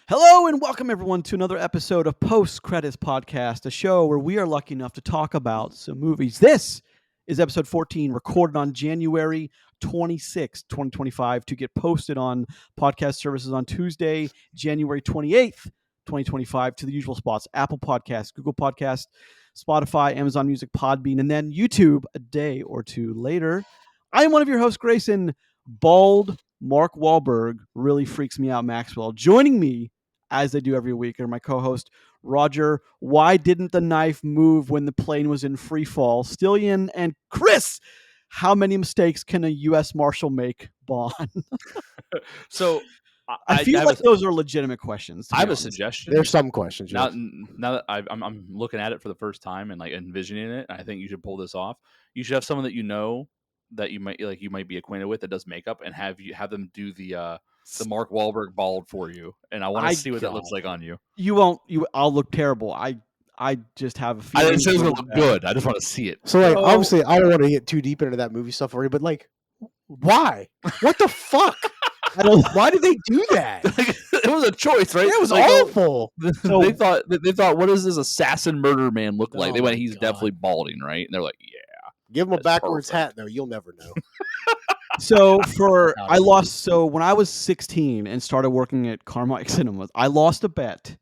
Hello and welcome everyone to another episode of Post Credits Podcast, a show where we are lucky enough to talk about some movies. This is episode 14, recorded on January 26, 2025, to get posted on podcast services on Tuesday, January 28th, 2025, to the usual spots: Apple Podcasts, Google Podcasts, Spotify, Amazon Music, Podbean, and then YouTube a day or two later. I am one of your hosts, Grayson. Bald Mark Wahlberg really freaks me out, Maxwell. Joining me, as they do every week, are my co-host Roger. Why didn't the knife move when the plane was in free fall? Stillion and Chris. How many mistakes can a U.S. Marshal make, Bond? So I feel like those are legitimate questions. I have a suggestion. There's some questions. Now that I'm looking at it for the first time and like envisioning it, I think you should pull this off. You should have someone that you know that you might be acquainted with that does makeup, and have them do the Mark Wahlberg bald for you. And I want to see what that looks like on you. You won't. I'll look terrible. I just have a feeling. I didn't say it's gonna look good. I just want to see it. So, like, obviously, I don't want to get too deep into that movie stuff already, but like, why? What the fuck? Why did they do that? It was a choice, right? It was awful. So they thought, what does this assassin murder man look like? Oh They went, my he's God. definitely balding, right? And they're like, yeah. Give him a That's backwards perfect. hat, though. You'll never know. So when I was 16 and started working at Carmike Cinemas, I lost a bet,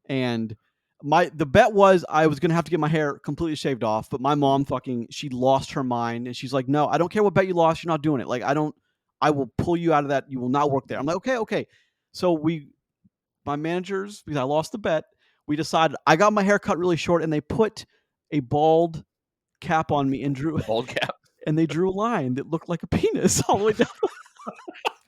and the bet was I was gonna have to get my hair completely shaved off. But my mom she lost her mind, and she's like, "No, I don't care what bet you lost. You're not doing it. Like I will pull you out of that. You will not work there." I'm like, okay. So my managers, because I lost the bet, we decided I got my hair cut really short, and they put a bald cap on me and Bald cap. and they drew a line that looked like a penis all the way down.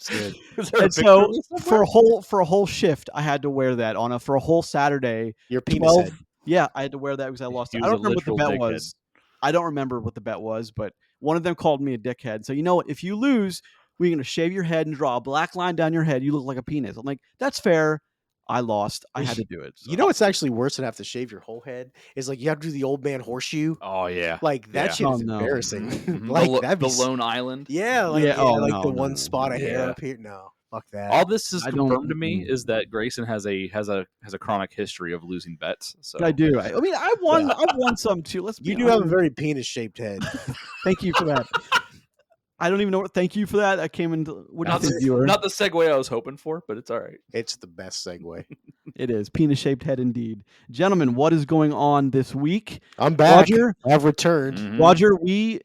Good. Is there a And picture so of this for somewhere? a whole shift, I had to wear that for a whole Saturday. Your penis 12 head. Yeah, I had to wear that because I lost it. He I was don't a remember what the literal bet dickhead. was. I don't remember what the bet was, but one of them called me a dickhead. So you know what? If you lose, we're gonna shave your head and draw a black line down your head. You look like a penis. I'm like, that's fair. I lost. I had to do it. So. You know what's actually worse than have to shave your whole head is like you have to do the old man horseshoe. Oh yeah. Like that Yeah. shit is Oh, no. embarrassing. Mhm. Like that'd be the Lone Island. Yeah, like Yeah, oh, like no, the no, one no, spot of hair yeah. up here. No, fuck that. All this is I don't- confirmed to me is that Grayson has a chronic history of losing bets. So I do. I mean, I won some too. Let's be You do have a honest. very penis shaped head. Thank you for that. I don't even know what. Thank you for that. I came into. What do you not, think, the, viewer? not the segue I was hoping for, but it's all right. It's the best segue. It is penis-shaped head indeed, gentlemen. What is going on this week? I'm back. Roger, I've returned. Mhm. Roger,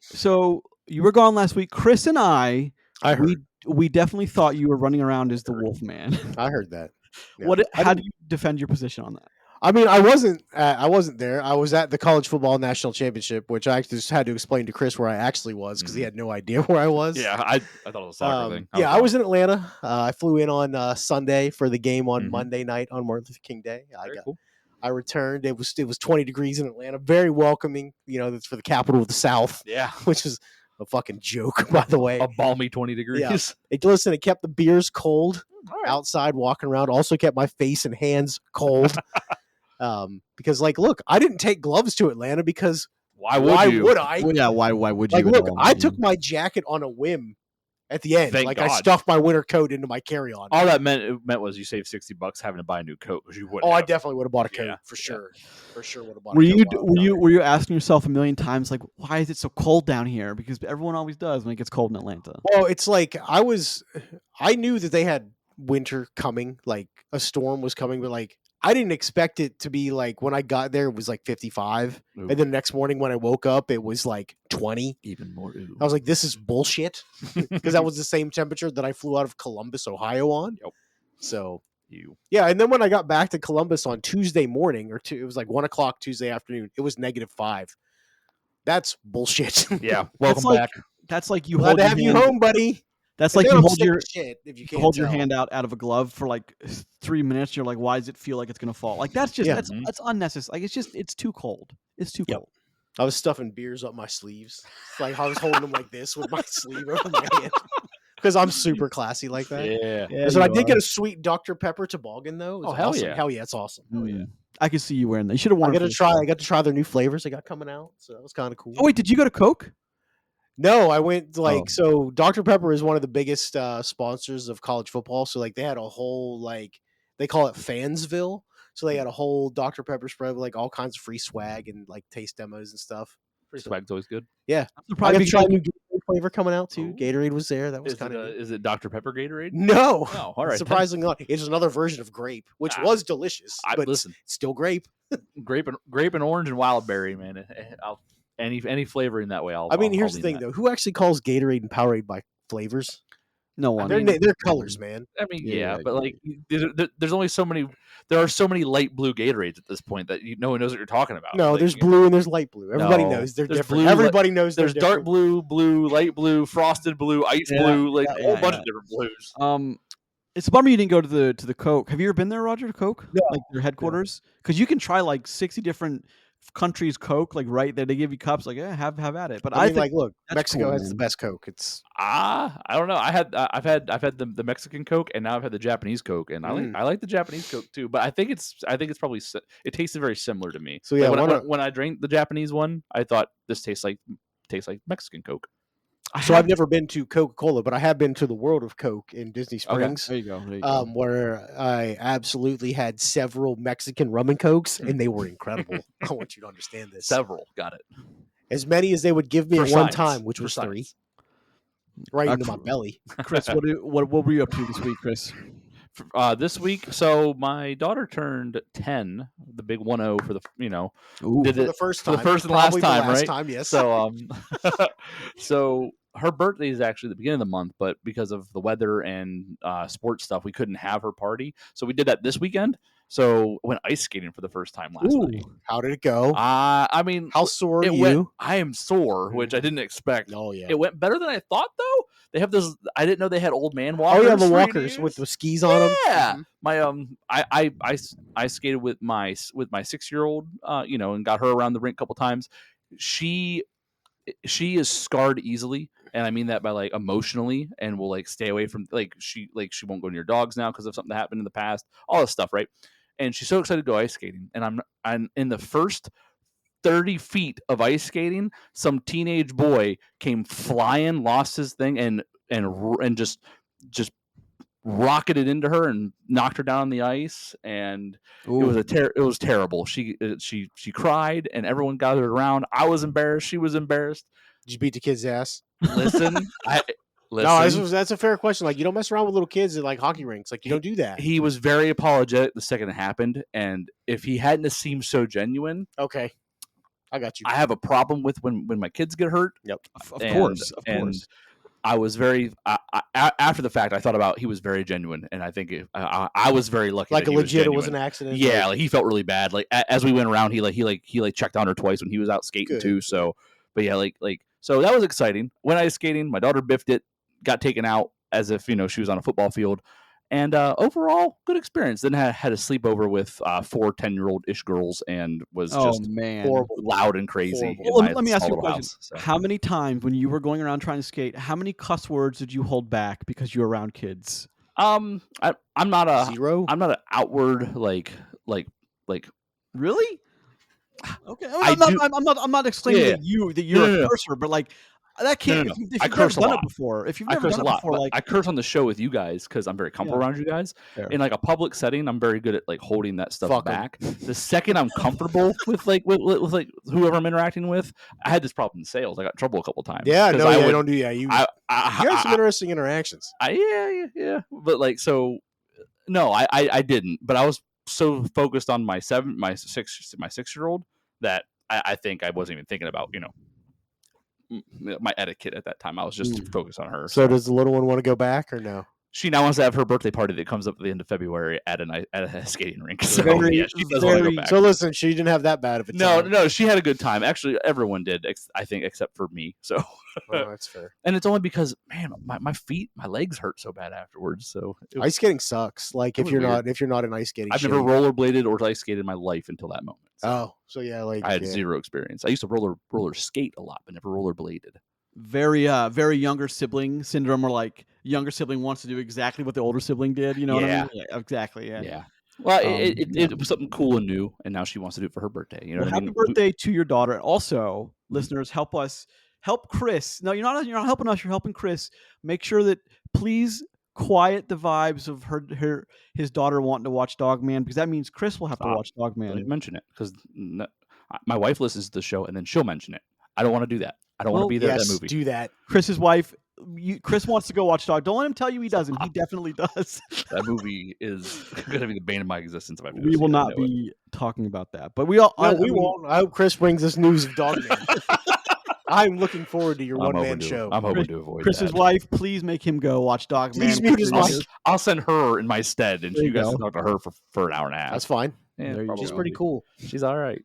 so you were gone last week. Chris and I heard. we definitely thought you were running around as the Wolf Man. I heard that. Yeah. How do you defend your position on that? I mean, I wasn't there. I was at the college football national championship, which I actually just had to explain to Chris where I actually was because he had no idea where I was. Yeah, I thought it was a soccer thing. Yeah, I was in Atlanta. I flew in on Sunday for the game on Mhm. Monday night on Martin Luther King Day. Very cool. I returned. It was 20 degrees in Atlanta. Very welcoming. You know, that's for the capital of the South, Yeah, which is a fucking joke, by the way. a balmy 20 degrees. Listen, it kept the beers cold All right. outside walking around. Also kept my face and hands cold. Because like, look, I didn't take gloves to Atlanta because Why why would you? would I? Well, yeah, why would you? Like, at look, all? I took my jacket on a whim at the end. Thank like I God. stuffed my winter coat into my carry-on. All that meant was you saved $60 having to buy a new coat because you wouldn't. Oh, I have. definitely would have bought a coat Yeah, for yeah. sure. For sure would have bought Were a coat. were you asking yourself a million times like, why is it so cold down here? Because everyone always does when it gets cold in Atlanta. Well, it's like I knew that they had winter coming, like a storm was coming, but like I didn't expect it to be like when I got there it was like 55, Ooh. and then the next morning when I woke up it was like 20. Even more. Ooh. I was like, this is bullshit, because that was the same temperature that I flew out of Columbus, Ohio on. Yep. So You. yeah, and then when I got back to Columbus on Tuesday morning, it was like 1:00 Tuesday afternoon, it was -5. That's bullshit. Yeah. Welcome like- back. That's like you Glad hold to your have you hand- home, buddy. That's And like then you I'm hold sick your of shit if you you can't hold your tell. hand out of a glove for like 3 minutes. You're like, why does it feel like it's gonna fall? Like that's just Yeah. that's unnecessary. Like it's too cold. It's too Yep. cold. I was stuffing beers up my sleeves. Like I was holding them like this with my sleeve over my hand. Because I'm super classy like that. Yeah. Yeah, So I you did are. get a sweet Dr. Pepper toboggan though. It was Oh, hell awesome. yeah. Hell yeah, it's awesome. Hell yeah. I could see you wearing that. You should have worn I it. got to try. I got to try their new flavors they got coming out. So that was kind of cool. Oh wait, did you go to Coke? No, I went like Oh. so. Dr. Pepper is one of the biggest sponsors of college football. So like they had a whole like they call it Fansville. So they had a whole Dr. Pepper spread with like all kinds of free swag and like taste demos and stuff. Free So, swag's always good. yeah, I'm I surprised got to try a because new Gatorade flavor coming out too. Ooh. Gatorade was there. That was Is kind it, of is it Dr. Pepper Gatorade? no. Oh, all right. Surprisingly not. It's another version of grape, which Ah, was delicious, but listen, it's still grape. grape and orange and wild berry, man. Any flavoring that way. I mean, I'll here's the lean thing that. though: who actually calls Gatorade and Powerade by flavors? no one. mean, They're colors, man. I mean, Yeah, yeah, yeah, but like, there's only so many. There are so many light blue Gatorades at this point that no one knows what you're talking about. No, Like, there's blue and there's light blue. Everybody No, knows they're there's different. blue, Everybody knows There's they're dark different. blue, light blue, frosted blue, ice Yeah, blue, like yeah, a whole yeah, bunch yeah. of different blues. It's a bummer you didn't go to the Coke. Have you ever been there, Roger? To Coke, No, like their headquarters, because you can try like 60 different countries' Coke, like right there. They give you cups, like have at it. But I mean, think like, look, that's Mexico cool, has the man. best Coke. It's I don't know. I've had the Mexican Coke, and now I've had the Japanese Coke, and I like the Japanese Coke too. But I think it's probably it tasted very similar to me. So, yeah, Like, when I drank the Japanese one, I thought this tastes like Mexican Coke. so I've never been to Coca-Cola, but I have been to the World of Coke in Disney Springs. There you go. There you go. Where I absolutely had several Mexican rum and Cokes, and they were incredible. I want you to understand this. Several, got it. As many as they would give me For at one science. time, which For was 3, science. right into Cr- my belly. Chris, what were you up to this week, Chris? This week, so my daughter turned 10, the big 10 for the Ooh. did For it the first for time, the first and probably last the time, last right? time, yes. So so her birthday is actually the beginning of the month, but because of the weather and sports stuff, we couldn't have her party. So we did that this weekend. So I went ice skating for the first time last night. How did it go? I mean, How sore are it you? went. I am sore, which I didn't expect. Oh yeah. It went better than I thought, though. They have this. I didn't know they had old man walkers. Oh yeah, the for you to walkers with use. the skis on them. Yeah, my I skated with my 6-year-old, and got her around the rink a couple times. She is scarred easily, and I mean that by like emotionally, and will like stay away from she won't go near dogs now because of something that happened in the past, all this stuff, right? And she's so excited to go ice skating, and I'm in the first 30 feet of ice skating, some teenage boy came flying, lost his thing, and just rocketed into her and knocked her down on the ice, and it was terrible. She cried, and everyone gathered around. I was embarrassed. She was embarrassed. Did you beat the kid's ass? Listen, No, that's a fair question. Like, you don't mess around with little kids at like hockey rinks. Like, you don't do that. He was very apologetic the second it happened, and if he hadn't have seemed so genuine, Okay, I got you. I have a problem with when my kids get hurt. Yep. Of course. And I was very after the fact. I thought about he was very genuine, and I think I was very lucky. Like that a he was legit, it was an genuine. accident. Yeah, like he felt really bad. Like as we went around, he checked on her twice when he was out skating Good. too. So, but yeah, so that was exciting. Went ice skating. My daughter biffed it, got taken out as if she was on a football field. And overall, good experience. Then had a sleepover with 4 10-year-old-ish girls, and was just horrible. loud and crazy. Horrible. in Well, my let me ask small you a little question. house, so. How many times when you were going around trying to skate, how many cuss words did you hold back because you were around kids? I'm not a 0. I'm not an outward like Really? Okay, I I'm not exclaiming Yeah. that you're No. a cursor, but like that can't. No. If I you've curse never a done lot. it before, if you've I never curse done a it lot. before, But like I curse on the show with you guys because I'm very comfortable around you guys. Fair. In like a public setting, I'm very good at like holding that stuff Fuck 'em. back. The second I'm comfortable with with whoever I'm interacting with, I had this problem in sales. I got in trouble a couple times. Yeah, 'Cause no, I yeah, would- don't do that. You I have some interesting interactions. yeah. But like, so no, I didn't. But I was so focused on my 6-year-old that I think I wasn't even thinking about my etiquette at that time. I was just focused on her. So does the little one want to go back or no? She now wants to have her birthday party that comes up at the end of February at a skating rink. So Very- yeah, she does want to go very- back. So listen, she didn't have that bad of a No, time. no, she had a good time. Actually, everyone did, I think, except for me. So, Oh, that's fair. and it's only because, man, my feet, my legs hurt so bad afterwards. So Ice skating sucks. Like It if was you're weird. not an ice skating. I've never shape. rollerbladed or ice skated in my life until that moment. So Oh, so yeah, like I had yeah. zero experience. I used to roller skate a lot, but never rollerbladed. very younger sibling syndrome, or like younger sibling wants to do exactly what the older sibling did. You know what I Yeah. mean? Yeah, exactly. Yeah. Yeah. Well, Yeah. it was something cool and new, and now she wants to do it for her birthday. You know Well, what I happy mean? birthday to your daughter. And also, listeners, help Chris. No, you're not helping us. You're helping Chris. Make sure that please quiet the vibes of his daughter wanting to watch Dogman, because that means Chris will have to Stop. watch Don't Dogman. even mention it because my wife listens to the show and then she'll mention it. I don't want to do that. I don't want Well, to be there at Yes, that movie. do that. Chris's wife, Chris wants to go watch Dog. Don't let him tell you he doesn't. He definitely does. That movie is going to be the bane of my existence if I have to go We see will it. I not know it. be talking about that, but we all. No, I we mean, won't. I hope Chris brings us news of Dogman. I'm looking forward to your I'm one-man hoping to- show. I'm hoping to avoid Chris's that. wife, please make him go watch Dogman. Please mute his mic. I'll send her in my stead, and There you you guys go. can talk to her for an hour and a half. That's fine. Yeah, There you probably She's go. pretty cool. She's all right.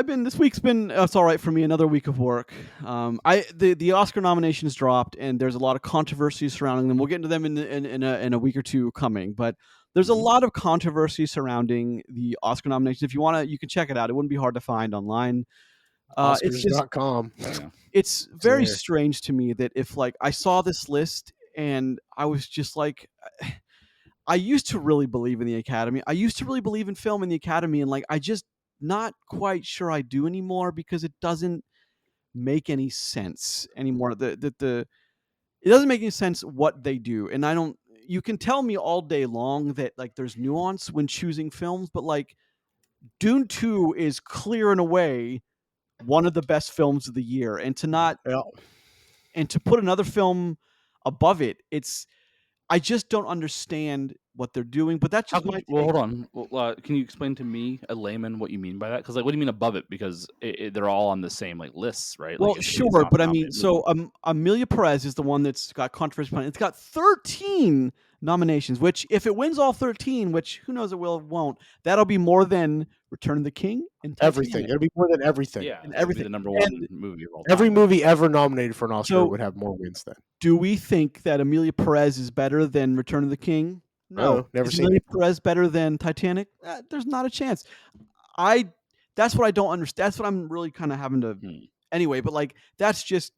This week's been it's all right for me. Another week of work. The Oscar nominations dropped, and there's a lot of controversy surrounding them. We'll get into them in a week or two coming, but there's a lot of controversy surrounding the Oscar nominations. If you want to, you can check it out. It wouldn't be hard to find online. It's just Oscars.com. it's very there. strange to me that if like I saw this list and I was just like, I used to really believe in the Academy. I used to really believe in film in the Academy, and like I just not quite sure I do anymore, because it doesn't make any sense anymore. It doesn't make any sense what they do, and I don't. You can tell me all day long that like there's nuance when choosing films, but like Dune 2 is clear and away one of the best films of the year, and to put another film above it, I just don't understand what they're doing. But that's just my Well, take. hold on. Well, can you explain to me, a layman, what you mean by that? Because like, what do you mean above it? Because they're all on the same like lists, right? Well, Like, it's sure, not but I mean, nominated. so Amelia Perez is the one that's got controversy. It's got 13 nominations, which if it wins all 13, which who knows it will, it won't, that'll be more than Return of the King and Everything. Titanic. It'll be more than everything. yeah, and it'll be everything. the number one And movie of all time. Every movie ever nominated for an Oscar So- would have more wins than. Do we think that Amelia Perez is better than Return of the King? No. No, never Is seen Amelia it. Perez better than Titanic? There's not a chance. That's what I don't understand. That's what I'm really kind of having to. Anyway, but like that's just.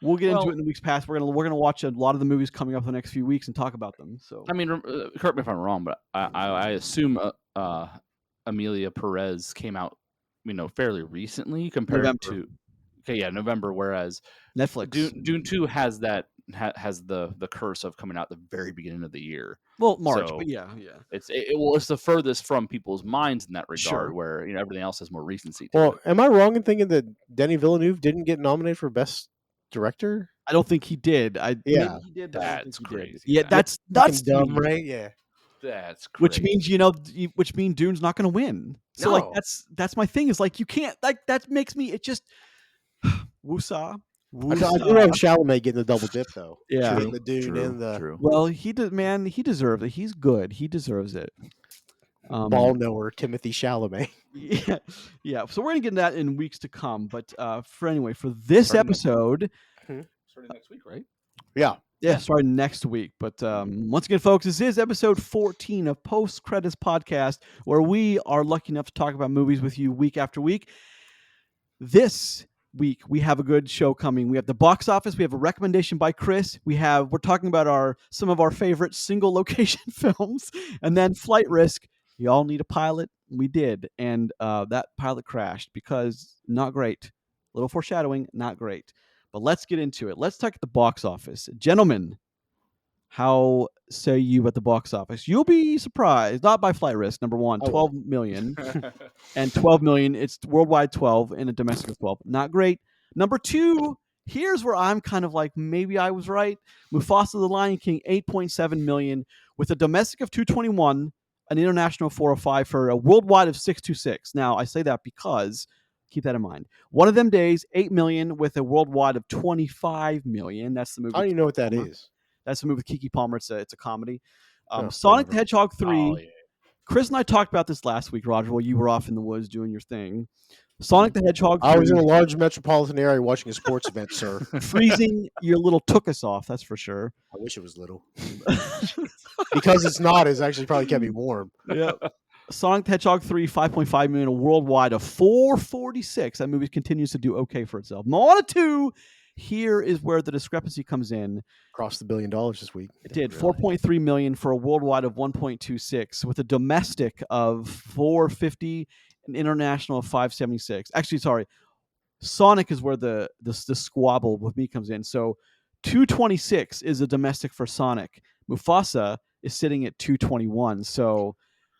We'll get into it in the weeks past. We're gonna watch a lot of the movies coming up in the next few weeks and talk about them. So I mean, correct me if I'm wrong, but I assume Amelia Perez came out, fairly recently compared November. to November. Whereas Netflix. Dune 2 has that has the curse of coming out the very beginning of the year. Well, March, So- but yeah. It's the furthest from people's minds in that regard, Sure. where everything else has more recency to Well, it. am I wrong in thinking that Denis Villeneuve didn't get nominated for Best Director? I don't think he did. Yeah. Maybe he did. But I don't That's think he did. crazy. Yeah, That's that's Fucking dumb, the- right? Yeah. That's Which crazy. means which means Dune's not going to win. So like No. that's my thing. Is like you can't like that makes me it just woosah. I do have Chalamet getting the double dip though. Yeah. Getting the Dune True, and the true. Well, he deserves it. He's good. He deserves it. ball knower Timothy Chalamet. Yeah, yeah. So we're gonna get into that in weeks to come. But for this Starting next episode, Starting next week, right? Yeah. starting next week. But once again, folks, this is episode 14 of Post Credits Podcast, where we are lucky enough to talk about movies with you week after week. This week we have a good show coming. We have the box office. We have a recommendation by Chris. We're talking about some of our favorite single location films, and then Flight Risk. You all need a pilot. We did, and that pilot crashed because not great. Little foreshadowing, not great. But let's get into it. Let's talk at the box office, gentlemen. How say you at the box office? You'll be surprised. Not by Flight Risk. Number one, Oh. 12 million. And 12 million, it's worldwide 12 and a domestic of 12. Not great. Number two, here's where I'm kind of like, maybe I was right. Mufasa the Lion King, 8.7 million with a domestic of 221, an international 405 for a worldwide of 626. Now, I say that because, keep that in mind. One of them days, 8 million with a worldwide of 25 million. That's the movie. I don't even know what that is. That's the movie with Keke Palmer. It's a comedy. Oh, Sonic whatever. the Hedgehog 3. Oh, yeah. Chris and I talked about this last week, Roger, while you were off in the woods doing your thing. Sonic the Hedgehog 3. I was in a large metropolitan area watching a sports event, sir. Freezing your little took us off, that's for sure. I wish it was little. Because it's not, it's actually probably kept me warm. Yeah. Sonic the Hedgehog 3, 5.5 million, a worldwide of 446. That movie continues to do okay for itself. Moana 2, here is where the discrepancy comes in. Crossed $1 billion this week. It did 4.3 million for a worldwide of 1.26, with a domestic of 450, an international of 576. Actually, sorry, Sonic is where the squabble with me comes in. So 226 is a domestic for Sonic. Mufasa is sitting at 221. So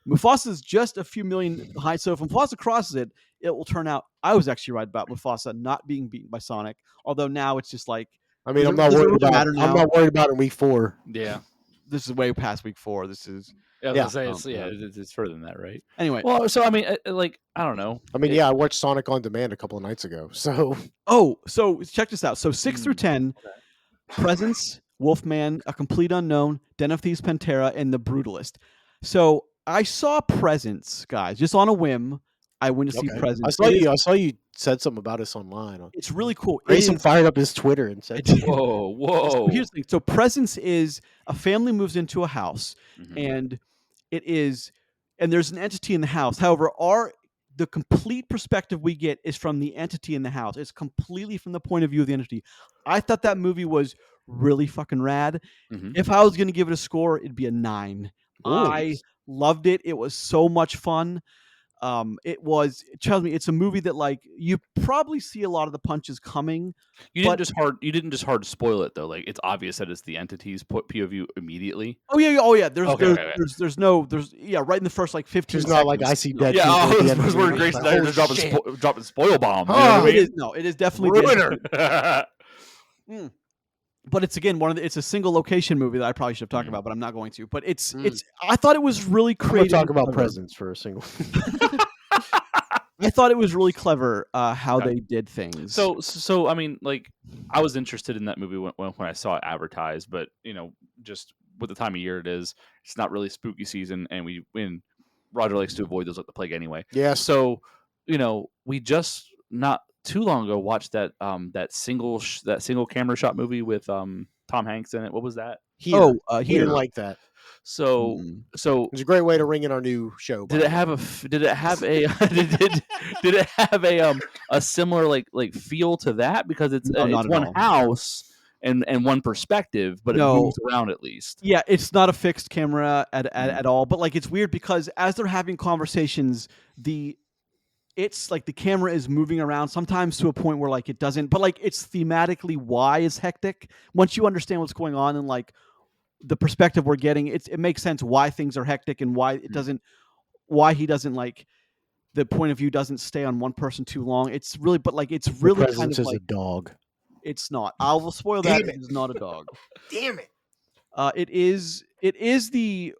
Mufasa is just a few million high. So if Mufasa crosses it, it will turn out I was actually right about Mufasa not being beaten by Sonic. Although now it's just like, I mean, does it really matter I'm now? not worried about it in week 4. Yeah. This is way past week 4. This is Yeah, I Yeah. was gonna say, Yeah. it's further than that, right? anyway. Well, so I mean, like, I don't know. I mean, yeah, I watched Sonic on Demand a couple of nights ago. So Oh, so check this out. So 6 through 10, Presence, Wolfman, A Complete Unknown, Den of Thieves, Pantera, and The Brutalist. So I saw Presence, guys, just on a whim. I went to see okay. Presence. I saw you said something about us online. It's really cool. It Grayson is- fired up his Twitter and said, It's- Whoa, whoa. So here's the thing. So Presence is a family moves into a house, Mhm. and there's an entity in the house. However, the complete perspective we get is from the entity in the house. It's completely from the point of view of the entity. I thought that movie was really fucking rad. Mhm. If I was going to give it a score, it'd be a 9. I loved it. It was so much fun. Trust me, it's a movie that like you probably see a lot of the punches coming. You didn't just hard spoil it though. Like it's obvious that it's the entity's POV immediately. Oh yeah. There's Okay. right in the first like 15 "It's seconds. not like I see dead Yeah, people at the end of was the where movie." Grayson Like, and I are "Holy just shit." dropping spoil bombs. You know Oh, what I mean? It is definitely the Ruiner. but it's again it's a single location movie that I probably should have talked Mm. about, but I'm not going to. But it's Mm. I thought it was really I'm gonna creative. talk and about clever. presents for a single. I thought it was really clever how Okay. they did things. So I mean, like, I was interested in that movie when I saw it advertised, but just with the time of year it is, it's not really spooky season, and Roger likes to avoid those like the plague anyway. Yes. So, we just not too long ago watched that single camera shot movie with Tom Hanks in it. What was that? He Here. didn't like that. So Mm-mm. so It's a great way to ring in our new show. by did the it have way. did it have a did it have a similar like feel to that, because it's No, not it's at one all. house and one perspective, but No. it moves around at least. Yeah, it's not a fixed camera Mm. at all. But like it's weird because as they're having conversations, it's like the camera is moving around sometimes to a point where like it doesn't, but like it's thematically why it's hectic. Once you understand what's going on and like the perspective we're getting, it makes sense why things are hectic and why it doesn't, why he doesn't like the point of view doesn't stay on one person too long. It's really, but like it's The really presence kind of is like a dog. it's not. I will spoil that. Damn it. It's not a dog. Damn it! It is the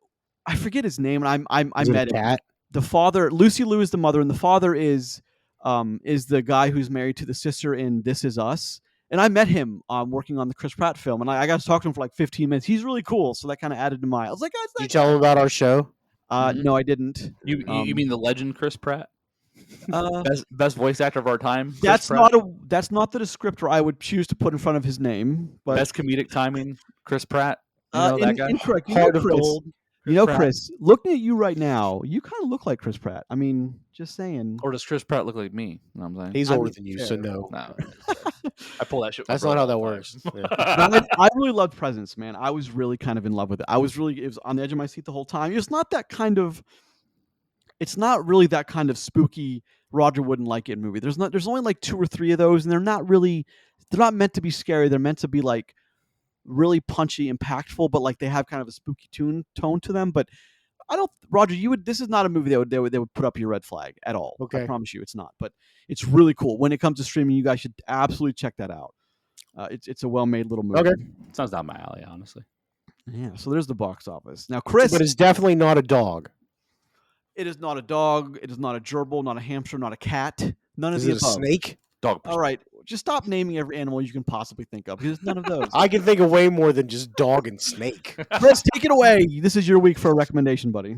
I forget his name, and I Is it met a him. cat? The father, Lucy Liu, is the mother, and the father is the guy who's married to the sister in This Is Us. And I met him working on the Chris Pratt film, and I got to talk to him for like 15 minutes. He's really cool, so that kind of added to my. I was like, Did you "That's tell him about our show? Mhm. No, I didn't. You Um, mean the legend Chris Pratt, Uh, best voice actor of our time? Chris that's Pratt? that's not the descriptor I would choose to put in front of his name. But best comedic timing, Chris Pratt. That guy. incorrect. Heart of Chris, gold. Pratt. Chris, looking at you right now, you kind of look like Chris Pratt. I mean, just saying. Or does Chris Pratt look like me? You know what I'm saying? He's I older mean, than you, fair. so no. No, I pull that shit. with That's my not how brother that all the works. time. No, I really loved Presence, man. I was really kind of in love with it. It was on the edge of my seat the whole time. It's not really that kind of spooky Roger wouldn't like it movie. There's only like 2 or 3 of those, and they're not meant to be scary. They're meant to be like really punchy, impactful, but like they have kind of a spooky tone to them. But Roger, this is not a movie they would put up your red flag at all. I Okay. promise you it's not. But it's really cool. When it comes to streaming, you guys should absolutely check that out. It's a well-made little movie. Okay. Sounds down my alley, honestly. Yeah, so there's the box office. Now, Chris, But it's definitely not a dog. it is not a dog. It is not a gerbil, not a hamster, not a cat. None of Is the it a above. snake? Dog. All right, just stop naming every animal you can possibly think of, because it's none of those. I can think of way more than just dog and snake. Chris, take it away. This is your week for a recommendation, buddy.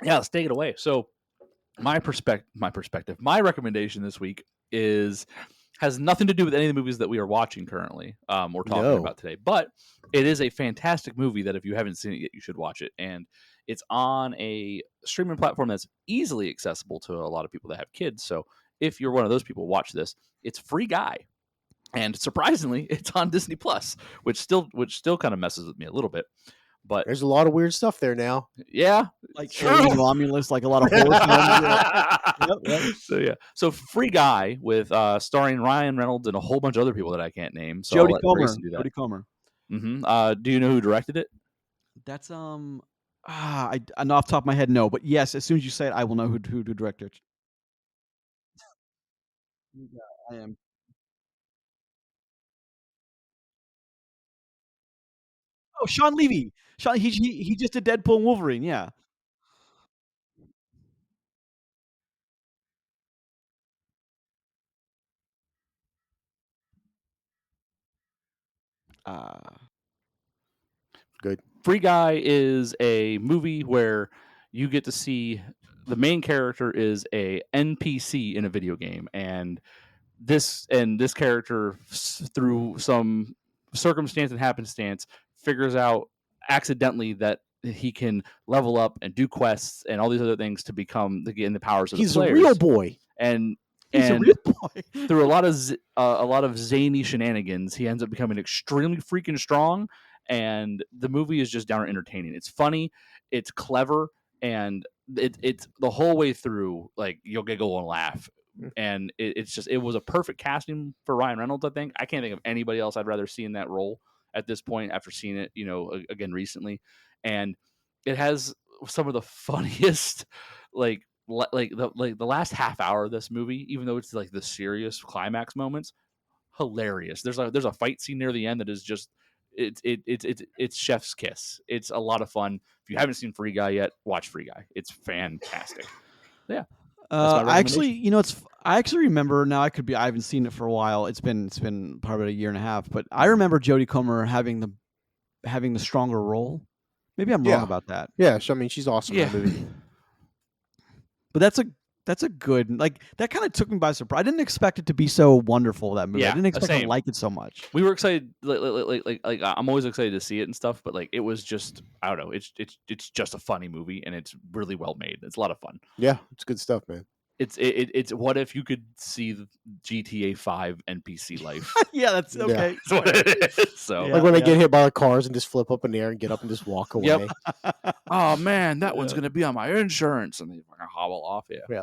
Yeah, let's take it away. So, my recommendation this week has nothing to do with any of the movies that we are watching currently, or talking No. about today. But it is a fantastic movie that if you haven't seen it yet, you should watch it. And it's on a streaming platform that's easily accessible to a lot of people that have kids. So if you're one of those people, watch this. It's Free Guy, and surprisingly, it's on Disney Plus, which still kind of messes with me a little bit. But There's a lot of weird stuff there now. yeah, Like True. Alien Romulus, like a lot of horror films. Yep. So Free Guy with starring Ryan Reynolds and a whole bunch of other people that I can't name. So Jodie I'll let Comer. Grayson do that. Jodie Comer. Do you know who directed it? That's I off the top of my head, no, but yes, as soon as you say it, I will know who directed it. Yeah, I am. Oh, Sean Levy. Sean, he just did Deadpool and Wolverine. Yeah. Uh, Good. Free Guy is a movie where you get to see the main character is a NPC in a video game, and this character through some circumstance and happenstance figures out accidentally that he can level up and do quests and all these other things to become to gain the powers of He's the a players. real boy. And he's a real boy. through a lot of zany shenanigans, he ends up becoming extremely freaking strong. And the movie is just downright entertaining. It's funny, it's clever, and it's the whole way through. Like you'll giggle and laugh, and it was a perfect casting for Ryan Reynolds. I think I can't think of anybody else I'd rather see in that role at this point after seeing it, again recently, and it has some of the funniest the last half hour of this movie, even though it's like the serious climax moments, hilarious. There's a fight scene near the end that is just it's chef's kiss. It's a lot of fun. If you haven't seen Free Guy yet, watch Free Guy. It's fantastic. Yeah. I actually, I actually remember now. I haven't seen it for a while. It's been probably a year and a half, but I remember Jodie Comer having the stronger role. Maybe I'm wrong about that. Yeah, I mean, she's awesome in the movie. But that's a good, like, that kind of took me by surprise. I didn't expect it to be so wonderful, that movie. Yeah, I didn't expect same. to like it so much. We were excited, like I'm always excited to see it and stuff, but like it was just, I don't know, it's just a funny movie and it's really well made. It's a lot of fun. Yeah, it's good stuff, man. It's what if you could see the GTA 5 NPC life? Yeah, that's okay. That's what it is. So Yeah. Like when they get hit by the cars and just flip up in the air and get up and just walk away. Yep. Oh man, that one's gonna be on my insurance, and they fucking hobble off. Yeah.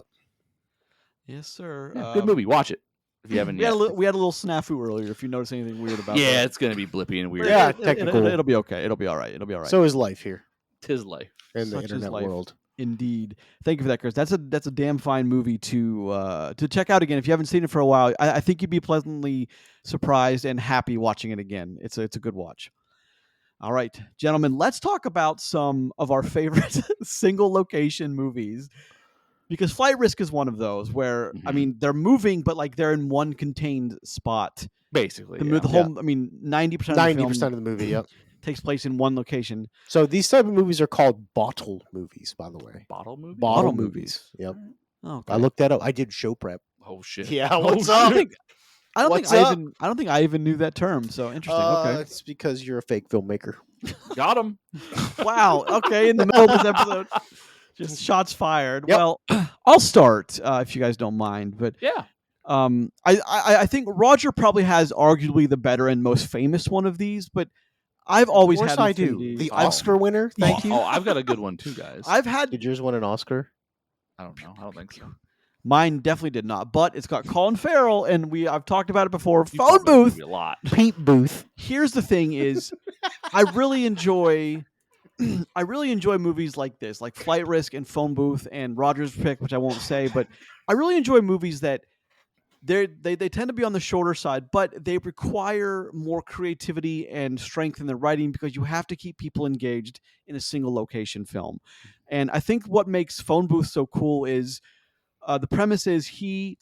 Yes, sir. Yeah, good movie. Watch it if you haven't We yet. had a little snafu earlier. If you notice anything weird about Yeah, that. it's gonna be blippy and weird. Yeah, technical. It'll be okay. It'll be all right. It'll be all right. So is life here Tis life. in the Such is internet life. world. Indeed. Thank you for that, Chris. That's a damn fine movie to check out again if you haven't seen it for a while. I think you'd be pleasantly surprised and happy watching it again. It's a good watch. All right, gentlemen, let's talk about some of our favorite single location movies, because Flight Risk is one of those where I mean they're moving, but like they're in one contained spot. Basically, The whole, I mean, 90% of the movie, yep. takes place in one location. So these type of movies are called bottle movies, by the way. Bottle movie. Bottle movies. Yep. Oh, okay. I looked that up. I did show prep. Oh shit. Yeah, Oh, what's shit. up? I don't What's think up? I don't think I even knew that term. So interesting. Okay. It's because you're a fake filmmaker. Got him. Wow. Okay. In the middle of this episode, just shots fired. Yep. Well, I'll start if you guys don't mind. But Yeah. I think Roger probably has arguably the better and most famous one of these, but I've always Of course had I Infinity. do. The I've- Oscar winner. Thank you. Oh, I've got a good one too, guys. I've had Did yours win an Oscar? I don't know. I don't think so. mine definitely did not, but it's got Colin Farrell, and I've talked about it before. You Phone talk about this booth. movie a lot. Pete Booth. Here's the thing: is I really enjoy movies like this, like Flight Risk and Phone Booth and Roger's Pick, which I won't say, but I really enjoy movies that they tend to be on the shorter side, but they require more creativity and strength in the writing because you have to keep people engaged in a single location film. And I think what makes Phone Booth so cool is the premise is he,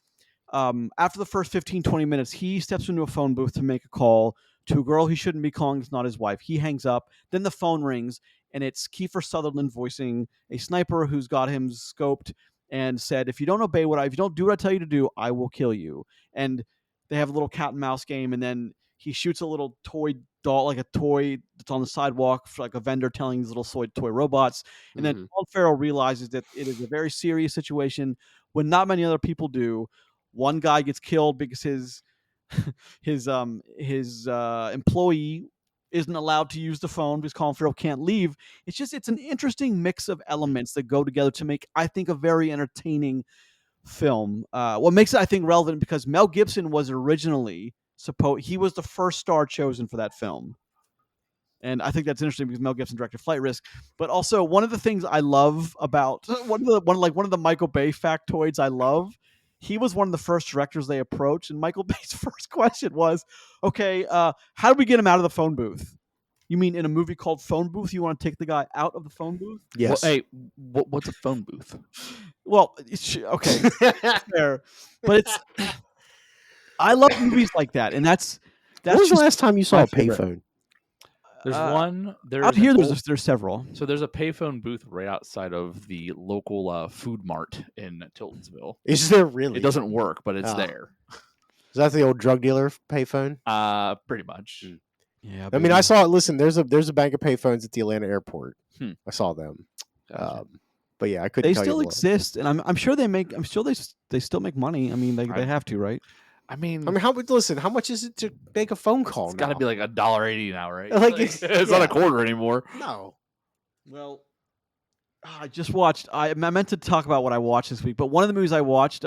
after the first 15, 20 minutes, he steps into a phone booth to make a call to a girl he shouldn't be calling. It's not his wife. He hangs up. Then the phone rings, and it's Kiefer Sutherland voicing a sniper who's got him scoped and said, if you don't do what I tell you to do, I will kill you. And they have a little cat and mouse game, and then he shoots a little toy doll, like a toy that's on the sidewalk, for like a vendor telling these little toy robots. And then Colin Farrell realizes that it is a very serious situation when not many other people do. One guy gets killed because his employee isn't allowed to use the phone because Colin Farrell can't leave. It's an interesting mix of elements that go together to make, I think, a very entertaining film. What makes it, I think, relevant because Mel Gibson was originally he was the first star chosen for that film. And I think that's interesting because Mel Gibson directed Flight Risk. But also one of the things I love about one of the Michael Bay factoids I love, he was one of the first directors they approached, and Michael Bay's first question was, "Okay, how do we get him out of the phone booth? You mean in a movie called Phone Booth, you want to take the guy out of the phone booth?" Yes. Well, hey, what's a phone booth? Well, okay, fair, but it's I love movies like that, and that's when was the just last time you saw my a favorite. payphone? There's one. out here. There's several. So there's a payphone booth right outside of the local food mart in Tiltonsville. Is there really? It doesn't work, but it's Oh. there. Is that the old drug dealer payphone? Pretty much. Yeah, I mean, I saw it. Listen, there's a bank of payphones at the Atlanta airport. Hmm. I saw them. Gotcha. But yeah, I couldn't. they tell still you the exist, and I'm sure they make. I'm sure they still make money. I mean, they have to, right? I mean, how much is it to make a phone call? it's got to be like $1.80 now, right? Like, it's it's- not yeah. a quarter anymore. no. Well, I just watched. I meant to talk about what I watched this week, but one of the movies I watched,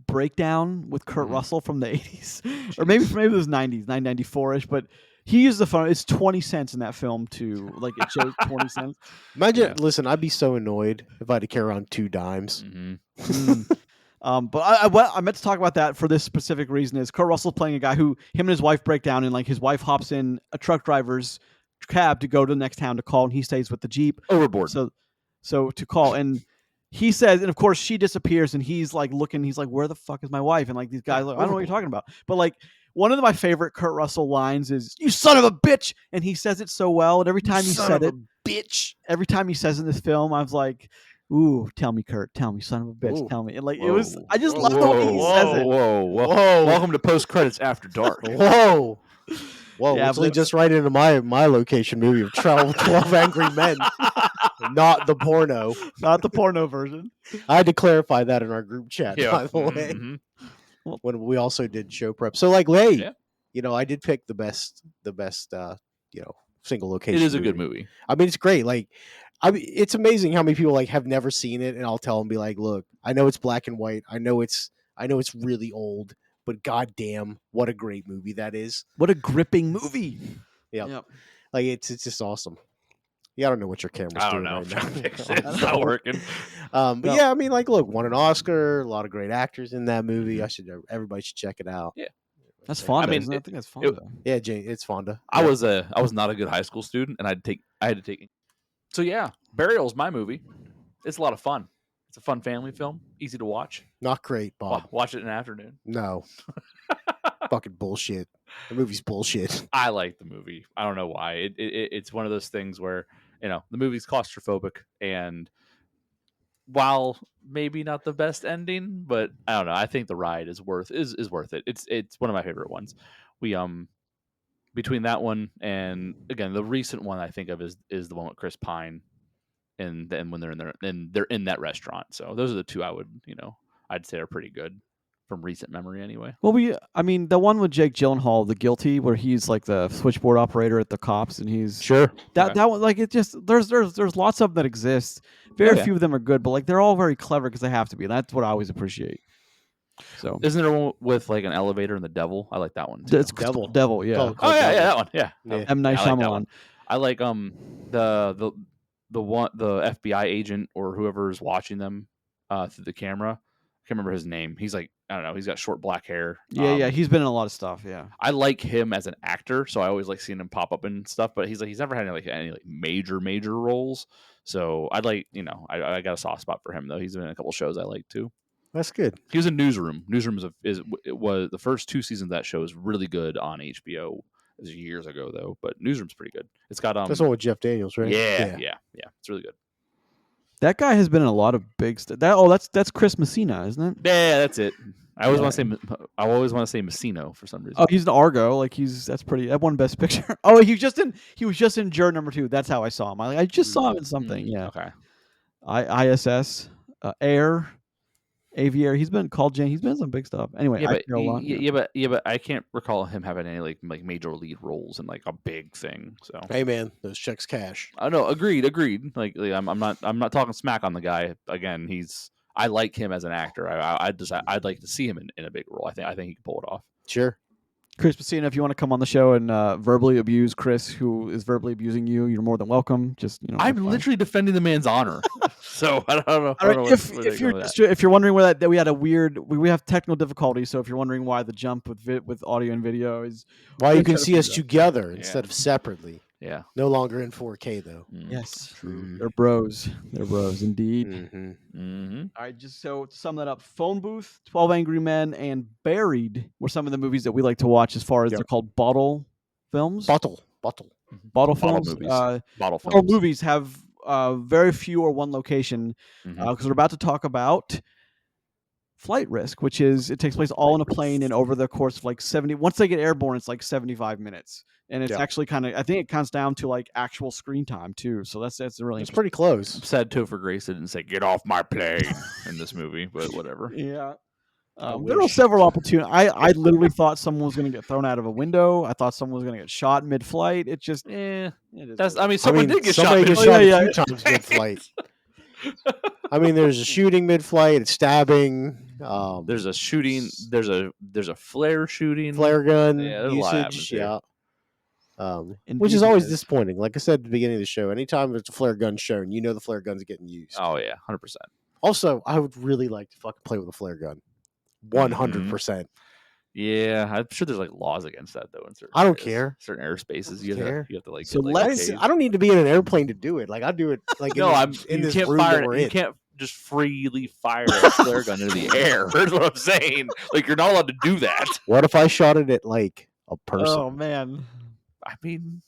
Breakdown with Kurt Mhm. Russell from the 80s, or maybe it was 90s, 994ish. But he used the phone. It's 20 cents in that film too. Like it shows 20 cents. Imagine. Yeah. Listen, I'd be so annoyed if I had to carry around 2 dimes. Mm-hmm. But I meant to talk about that for this specific reason. Is Kurt Russell playing a guy who him and his wife break down, and like his wife hops in a truck driver's cab to go to the next town to call, and he stays with the Jeep. Overboard. So to call, and he says, and of course she disappears, and he's like looking, he's like, "Where the fuck is my wife?" And like these guys, like, I don't know what you're talking about. But like one of my favorite Kurt Russell lines is, "You son of a bitch," and he says it so well. And every time he said it, bitch. every time he says it in this film, I was like, "Ooh, tell me, Kurt, tell me, son of a bitch, Ooh. tell me." And like it was, Whoa. I just Whoa, love the way he says it. Whoa. Whoa. Welcome to Post Credits After Dark. Whoa. Whoa, Yeah, it's but like just right into my location movie of 12 Angry Men, not the porno. Not the porno version. I had to clarify that in our group chat, by the way, Mhm. when we also did show prep. So, like, hey, Yeah. I did pick the best, single location. It is a good movie. I mean, it's great. Like, it's amazing how many people like have never seen it, and I'll tell them, be like, look, I know it's black and white. I know it's really old, but goddamn, what a great movie that is. What a gripping movie. Yep. Yep. Like, it's just awesome. Yeah, I don't know what your camera's I don't doing know. right Trying to now. fix it. It's not working. But No. yeah, I mean, like, look, won an Oscar. A lot of great actors in that movie. Everybody should check it out. Yeah. That's Fonda. I mean, isn't it? I think that's Fonda. Yeah, Jane, it's Fonda. I Yeah. was not a good high school student, and I had to take it. So yeah, Burial's my movie. It's a lot of fun. It's a fun family film, easy to watch. Not great, Bob. Watch it in an afternoon. No. Fucking bullshit. The movie's bullshit. I like the movie. I don't know why. It's one of those things where the movie's claustrophobic, and while maybe not the best ending, but I don't know. I think the ride is worth it. It's one of my favorite ones. We between that one and again the recent one I think of is the one with Chris Pine, and then when they're in that restaurant. So those are the two I would I'd say are pretty good from recent memory anyway. Well, I mean, the one with Jake Gyllenhaal, The Guilty, where he's like the switchboard operator at the cops, and he's Sure. that one. Like it just there's lots of them that exist. Very yeah. few of them are good, but like they're all very clever because they have to be. And that's what I always appreciate. So Isn't there one with like an elevator and the devil? I like that one too. it's Devil. Devil, yeah. Oh, Oh yeah, Devil. that one. Yeah. Yeah. M. Night I like that Shyamalan. one. I like the FBI agent or whoever is watching them through the camera. I can't remember his name. He's like, I don't know, he's got short black hair. Yeah, he's been in a lot of stuff. Yeah. I like him as an actor, so I always like seeing him pop up and stuff. But he's never had any major roles. So I'd like I got a soft spot for him though. He's been in a couple shows I like too. That's good. He was in Newsroom. Newsroom it was the first 2 seasons of that show is really good on HBO. It was years ago though, but Newsroom's pretty good. It's got That's the one with Jeff Daniels, right? yeah. It's really good. That guy has been in a lot of big stuff. That's Chris Messina, isn't it? Yeah, that's it. I always want to say Messino for some reason. Oh, he's an Argo. Like that won Best Picture. Oh, he was just in Juror number 2. That's how I saw him. I just saw him in something. Yeah. Okay. ISS, Air, Aviator. He's been called Jane. He's been in some big stuff. Anyway, Yeah, I but care a lot. but I can't recall him having any like major lead roles in like a big thing. So Hey, man, those checks cash. I know, agreed. Like I'm not talking smack on the guy. Again, I like him as an actor. I'd like to see him in a big role. I think he can pull it off. Sure. Chris Pacino, if you want to come on the show and verbally abuse Chris, who is verbally abusing you, you're more than welcome. Just I'm fine. literally defending the man's honor. So I don't know. All right, if you're wondering where that we had a weird, we have technical difficulties. So if you're wondering why the jump with audio and video is Why you can try to see us figure together Yeah. instead of separately. Yeah. No longer in 4K though. yes, Mhm. they're bros, indeed. Mm-hmm. Mm-hmm. All right, just so to sum that up, Phone Booth, 12 Angry Men, and Buried were some of the movies that we like to watch as far as Yep. they're called bottle films. Bottle. Bottle Bottle films. movies. Bottle Bottle films. movies have very few or one location Mhm. because we're about to talk about Flight Risk, which is it takes place all in a plane and over the course of like 70. Once they get airborne, it's like 75 minutes, and it's Yeah. actually kind of I think it counts down to like actual screen time too. So that's really It's interesting. pretty close. I'm sad Topher Grace didn't say "Get off my plane" in this movie, but whatever. Yeah. I There were wish. several opportunities. I literally thought someone was going to get thrown out of a window. I thought someone was going to get shot mid-flight. It just Yeah, it is that's. what it I mean, is. someone did get shot. somebody gets mid-flight. shot yeah, a yeah. few times mid-flight. I mean, there's a shooting mid-flight, it's stabbing, There's a shooting. There's a flare shooting. flare gun Yeah, there's a lot happens usage. here. Yeah. Which Indeed is it always is. disappointing. Like I said at the beginning of the show, anytime there's a flare gun shown, you know the flare gun's getting used. Oh yeah, 100%. Also, I would really like to fucking play with a flare gun. 100%. Yeah, I'm sure there's like laws against that though. In certain I don't areas. care. Certain airspaces, I you don't have, care. to, you have to like. So get, like, let's- okay. I don't need to be in an airplane to do it. Like I do it like No, in this, in you this can't room fire. that we're You in. can't just freely fire a flare gun into the air. That's what I'm saying. Like you're not allowed to do that. What if I shot it at like a person? Oh man. I mean,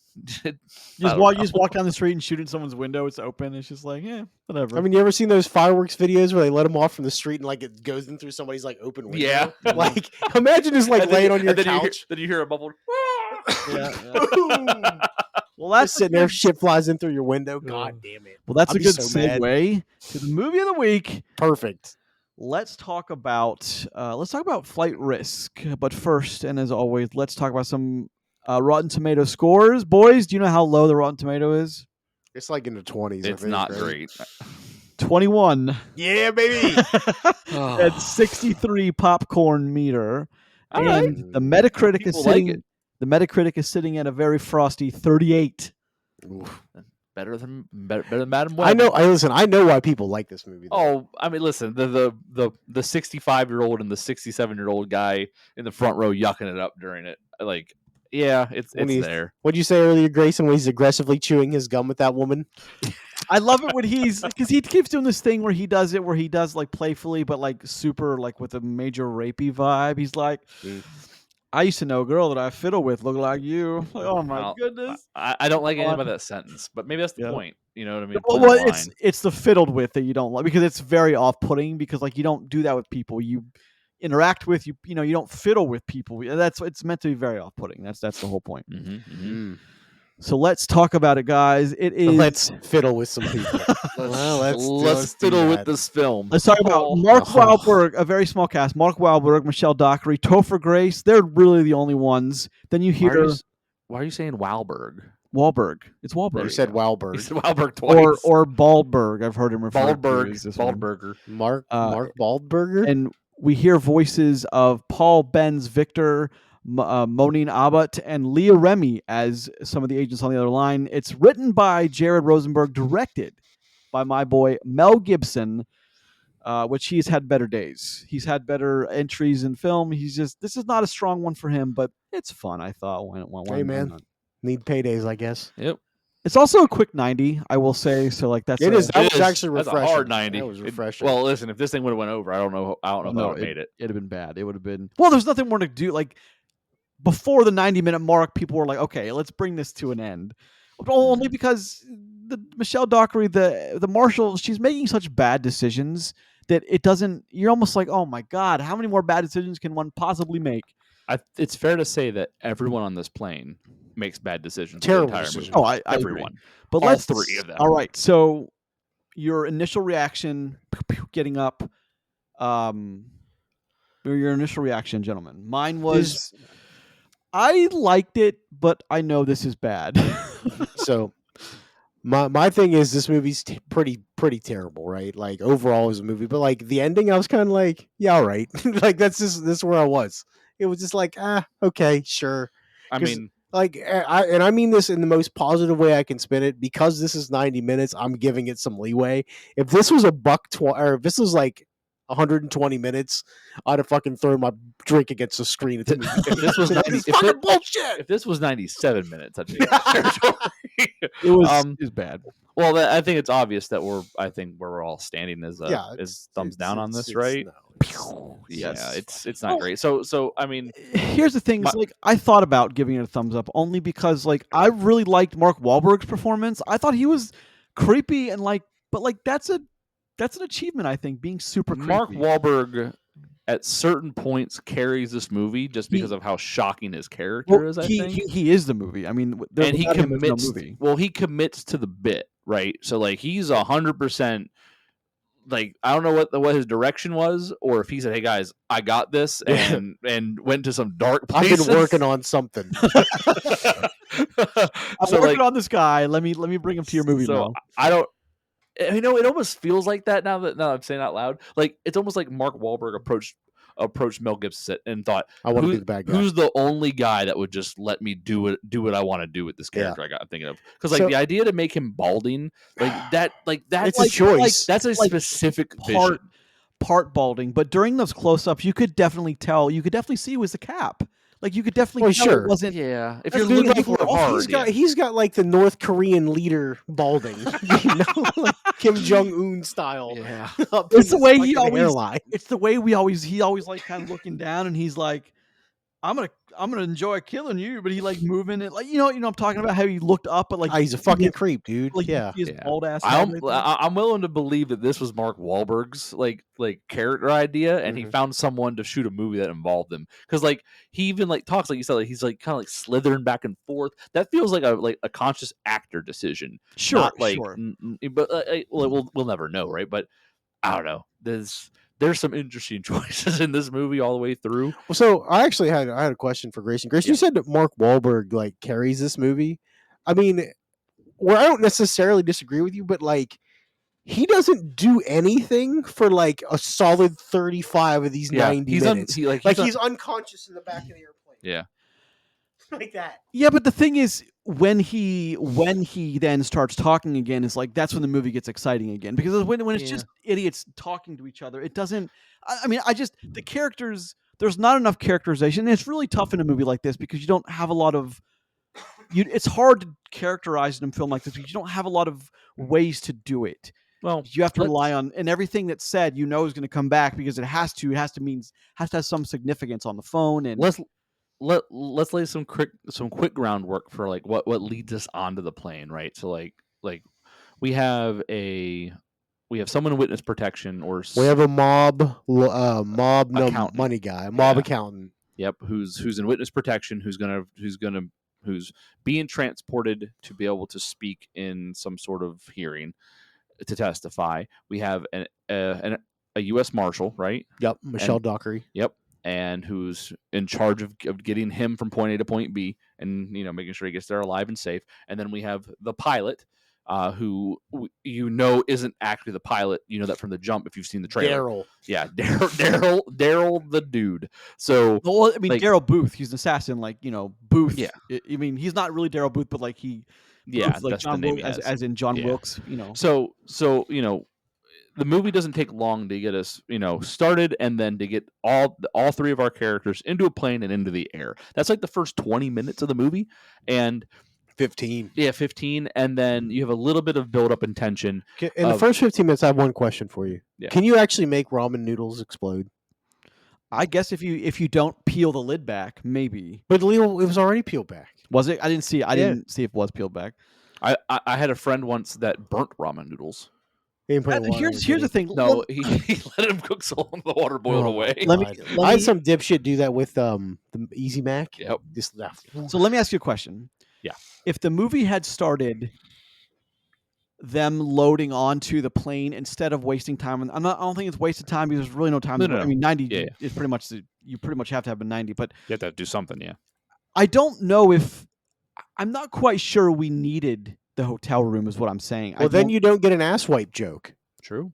You just walk down the street and shoot in someone's window. It's open. It's just like, whatever. I mean, you ever seen those fireworks videos where they let them off from the street and like it goes in through somebody's like open window? Yeah. Like imagine just like And then laying you- on your and then couch. then you hear a bubble. yeah. Boom. Well, that's Just sitting there, shit flies in through your window. Yeah. God damn it! Well, that's I'd a be good so mad. segue to the movie of the week. Perfect. Let's talk about Flight Risk. But first, and as always, let's talk about some Rotten Tomato scores. Boys, do you know how low the Rotten Tomato is? It's like in the 20s. I It's think, not right? great. 21 Yeah, baby. at 63 popcorn meter, All and right. the Metacritic is People like sitting. it. The Metacritic is sitting at a very frosty 38. Oof. Better than Madam Web. I know. I know why people like this movie. Though. Oh, I mean, listen, the 65-year-old and the 67-year-old guy in the front row yucking it up during it. Like, yeah, it's When he's- there. What'd you say earlier, Grayson? When he's aggressively chewing his gum with that woman? I love it when because he keeps doing this thing where he does like playfully, but like super like with a major rapey vibe. He's like, Mm. I used to know a girl that I fiddle with look like you. Like, oh my Well, goodness. I don't like anything on. about that sentence, but maybe that's the Yeah. point. You know what I mean? Well, Playing the it's the fiddled with that you don't like because it's very off putting because like you don't do that with people you interact with you don't fiddle with people. It's meant to be very off putting. That's the whole point. line. Mm. So let's talk about it, guys. It is. Let's fiddle with some people. Well, let's do fiddle with that. this film. Let's talk about Oh. Mark Oh. Wahlberg, a very small cast. Mark Wahlberg, Michelle Dockery, Topher Grace. They're really the only ones. Then you hear Why are you saying Wahlberg? Wahlberg. It's You Wahlberg. said You Wahlberg. said Wahlberg twice. Or Baldberg. I've heard him referred to Baldberg. as this one. Baldberger. Mark Uh, Baldberger. And we hear voices of Paul Benz Victor, Monine Abbott, and Leah Remy as some of the agents on the other line. It's written by Jared Rosenberg, directed by my boy Mel Gibson, which he's had better days. He's had better entries in film. This is not a strong one for him, but it's fun. I thought. Why Hey, man. not? Need paydays, I guess. Yep. It's also a quick 90, I will say. So like that's It is. That It was is. actually That's refreshing. a hard 90. That was It- refreshing. well, listen, if this thing would have went over, I don't know how No, it made it. It'd have been bad. It would have been. Well, there's nothing more to do. Like before the 90-minute mark, people were like, "Okay, let's bring this to an end." Only because the Michelle Dockery, the Marshal, she's making such bad decisions that it doesn't. You're almost like, "Oh my god, how many more bad decisions can one possibly make?" It's fair to say that everyone on this plane makes bad decisions. Terrible the entire decisions. movie. Oh, I agree. Everyone. But All let's three of them. All right. So your initial reaction, getting up, your initial reaction, gentlemen. Mine was, I liked it, but I know this is bad. So my thing is this movie's pretty terrible, right? Like overall as a movie, but like the ending, I was kind of like, yeah, all right. Like this is where I was. It was just like, okay, sure. I 'Cause, mean, like, I mean this in the most positive way I can spin it, because this is 90 minutes. I'm giving it some leeway. If this was or if this was like 120 minutes, I'd have fucking thrown my drink against the screen at the movie. If this was 90 It's fucking bullshit. if this was 97 minutes, I'd take territory. It was bad. Well, I think it's obvious that I think where we're all standing is it's thumbs down on this, it's- right? no, Yeah, Yes. it's not great. So I mean, Here's the thing: is like I thought about giving it a thumbs up only because like I really liked Mark Wahlberg's performance. I thought he was creepy and but that's an achievement. I think being super creepy. Mark Wahlberg at certain points carries this movie just He- because of how shocking his character Well, is. I think, he is the movie. I mean, and he without him, there's no commits. movie. Well, he commits to the bit, right? So like he's 100%. Like I don't know what his direction was, or if he said, "Hey guys, I got this," and went to some dark I've places. been working on something. I'm working on this guy. Let me bring him to your movie so now. I don't. You know, it almost feels like that now that I'm saying it out loud. Like it's almost like Mark Wahlberg approached Mel Gibson and thought, I want to Who- be the bad guy. "Who's the only guy that would just let me do what I want to do with this Yeah. character?" I'm thinking of because like So- the idea to make him balding, like that, It's a choice. That's a like specific part vision. part balding, but during those close-ups, you could definitely see it was the cap. Like you could definitely Well, tell sure. it wasn't. Yeah, if That's you're the thing, looking like, for it hard, he's got like the North Korean leader balding, like Kim Jong Un style. yeah. Up It's to the way his he fucking always- hairline. It's the way he always like kind of looking down, and he's like, I'm gonna enjoy killing you, but he like moving it like you know I'm talking about how he looked up, but like He's a fucking creep, dude. like Yeah. his Yeah. bald ass. head right there. I'm willing to believe that this was Mark Wahlberg's like character idea, and he Mhm. found someone to shoot a movie that involved him. Because like he even like talks like you said, like he's like kind of like slithering back and forth. That feels like a conscious actor decision. Sure, Not like, sure. But we'll never know, right? But I don't know. There's some interesting choices in this movie all the way through. Well, so I actually had a question for Grayson. Grayson, Yeah. you said that Mark Wahlberg like carries this movie. I mean, where I don't necessarily disagree with you, but like he doesn't do anything for like a solid 35 of these 90 minutes. He's unconscious in the back of the airplane. Yeah. Like that. Yeah, but the thing is, when he then starts talking again, is like that's when the movie gets exciting again. Because when it's Yeah. just idiots talking to each other, it doesn't. I mean, the characters. There's not enough characterization. And it's really tough in a movie like this because you don't have a lot of. It's hard to characterize in a film like this because you don't have a lot of ways to do it. Well, You have to let's- rely on, and everything that's said, is going to come back because it has to have some significance on the phone. And let's lay some quick groundwork for like what leads us onto the plane, right? So like we have someone in witness protection or We have a mob Accountant. money guy, mob Yeah. accountant. Yep, who's in witness protection, who's being transported to be able to speak in some sort of hearing to testify. We have a U.S. Marshal, right? Yep, Michelle Dockery. Yep, and who's in charge of getting him from point A to point B, and making sure he gets there alive and safe. And then we have the pilot, who isn't actually the pilot. You know that from the jump if you've seen the trailer. Daryl. Yeah, Daryl the dude. So well, I mean, like- Daryl Booth, he's an assassin. Like Booth. Yeah. I mean, he's not really Daryl Booth, but like yeah, Booth, like that's John the name Wilkes, he has. as in John Yeah. Wilkes. So the movie doesn't take long to get us started, and then to get all three of our characters into a plane and into the air. That's like the first 20 minutes of the movie, and 15. 15, and then you have a little bit of build up and tension. In the first 15 minutes, I have one question for you. Yeah. Can you actually make ramen noodles explode? I guess if you don't peel the lid back, maybe But Leo, it was already peeled back. was it? I didn't see. I Yeah. didn't see if it was peeled back. I had a friend once that burnt ramen noodles. He didn't put it in water, Here's did the he? thing. No, he let him cook so long the water boiled Oh, away. Let me- God. let I had me- some dipshit do that with the Easy Mac. Yep. Just So let me ask you a question. Yeah. If the movie had started them loading onto the plane instead of wasting time, and I don't think it's wasted time because there's really no time. No. I mean, 90 Yeah, is pretty much you pretty much have to have a 90. But You have to do something, yeah. I don't know if I'm not quite sure we needed the hotel room. Is what I'm saying. Well, then you don't get an ass wipe joke. True.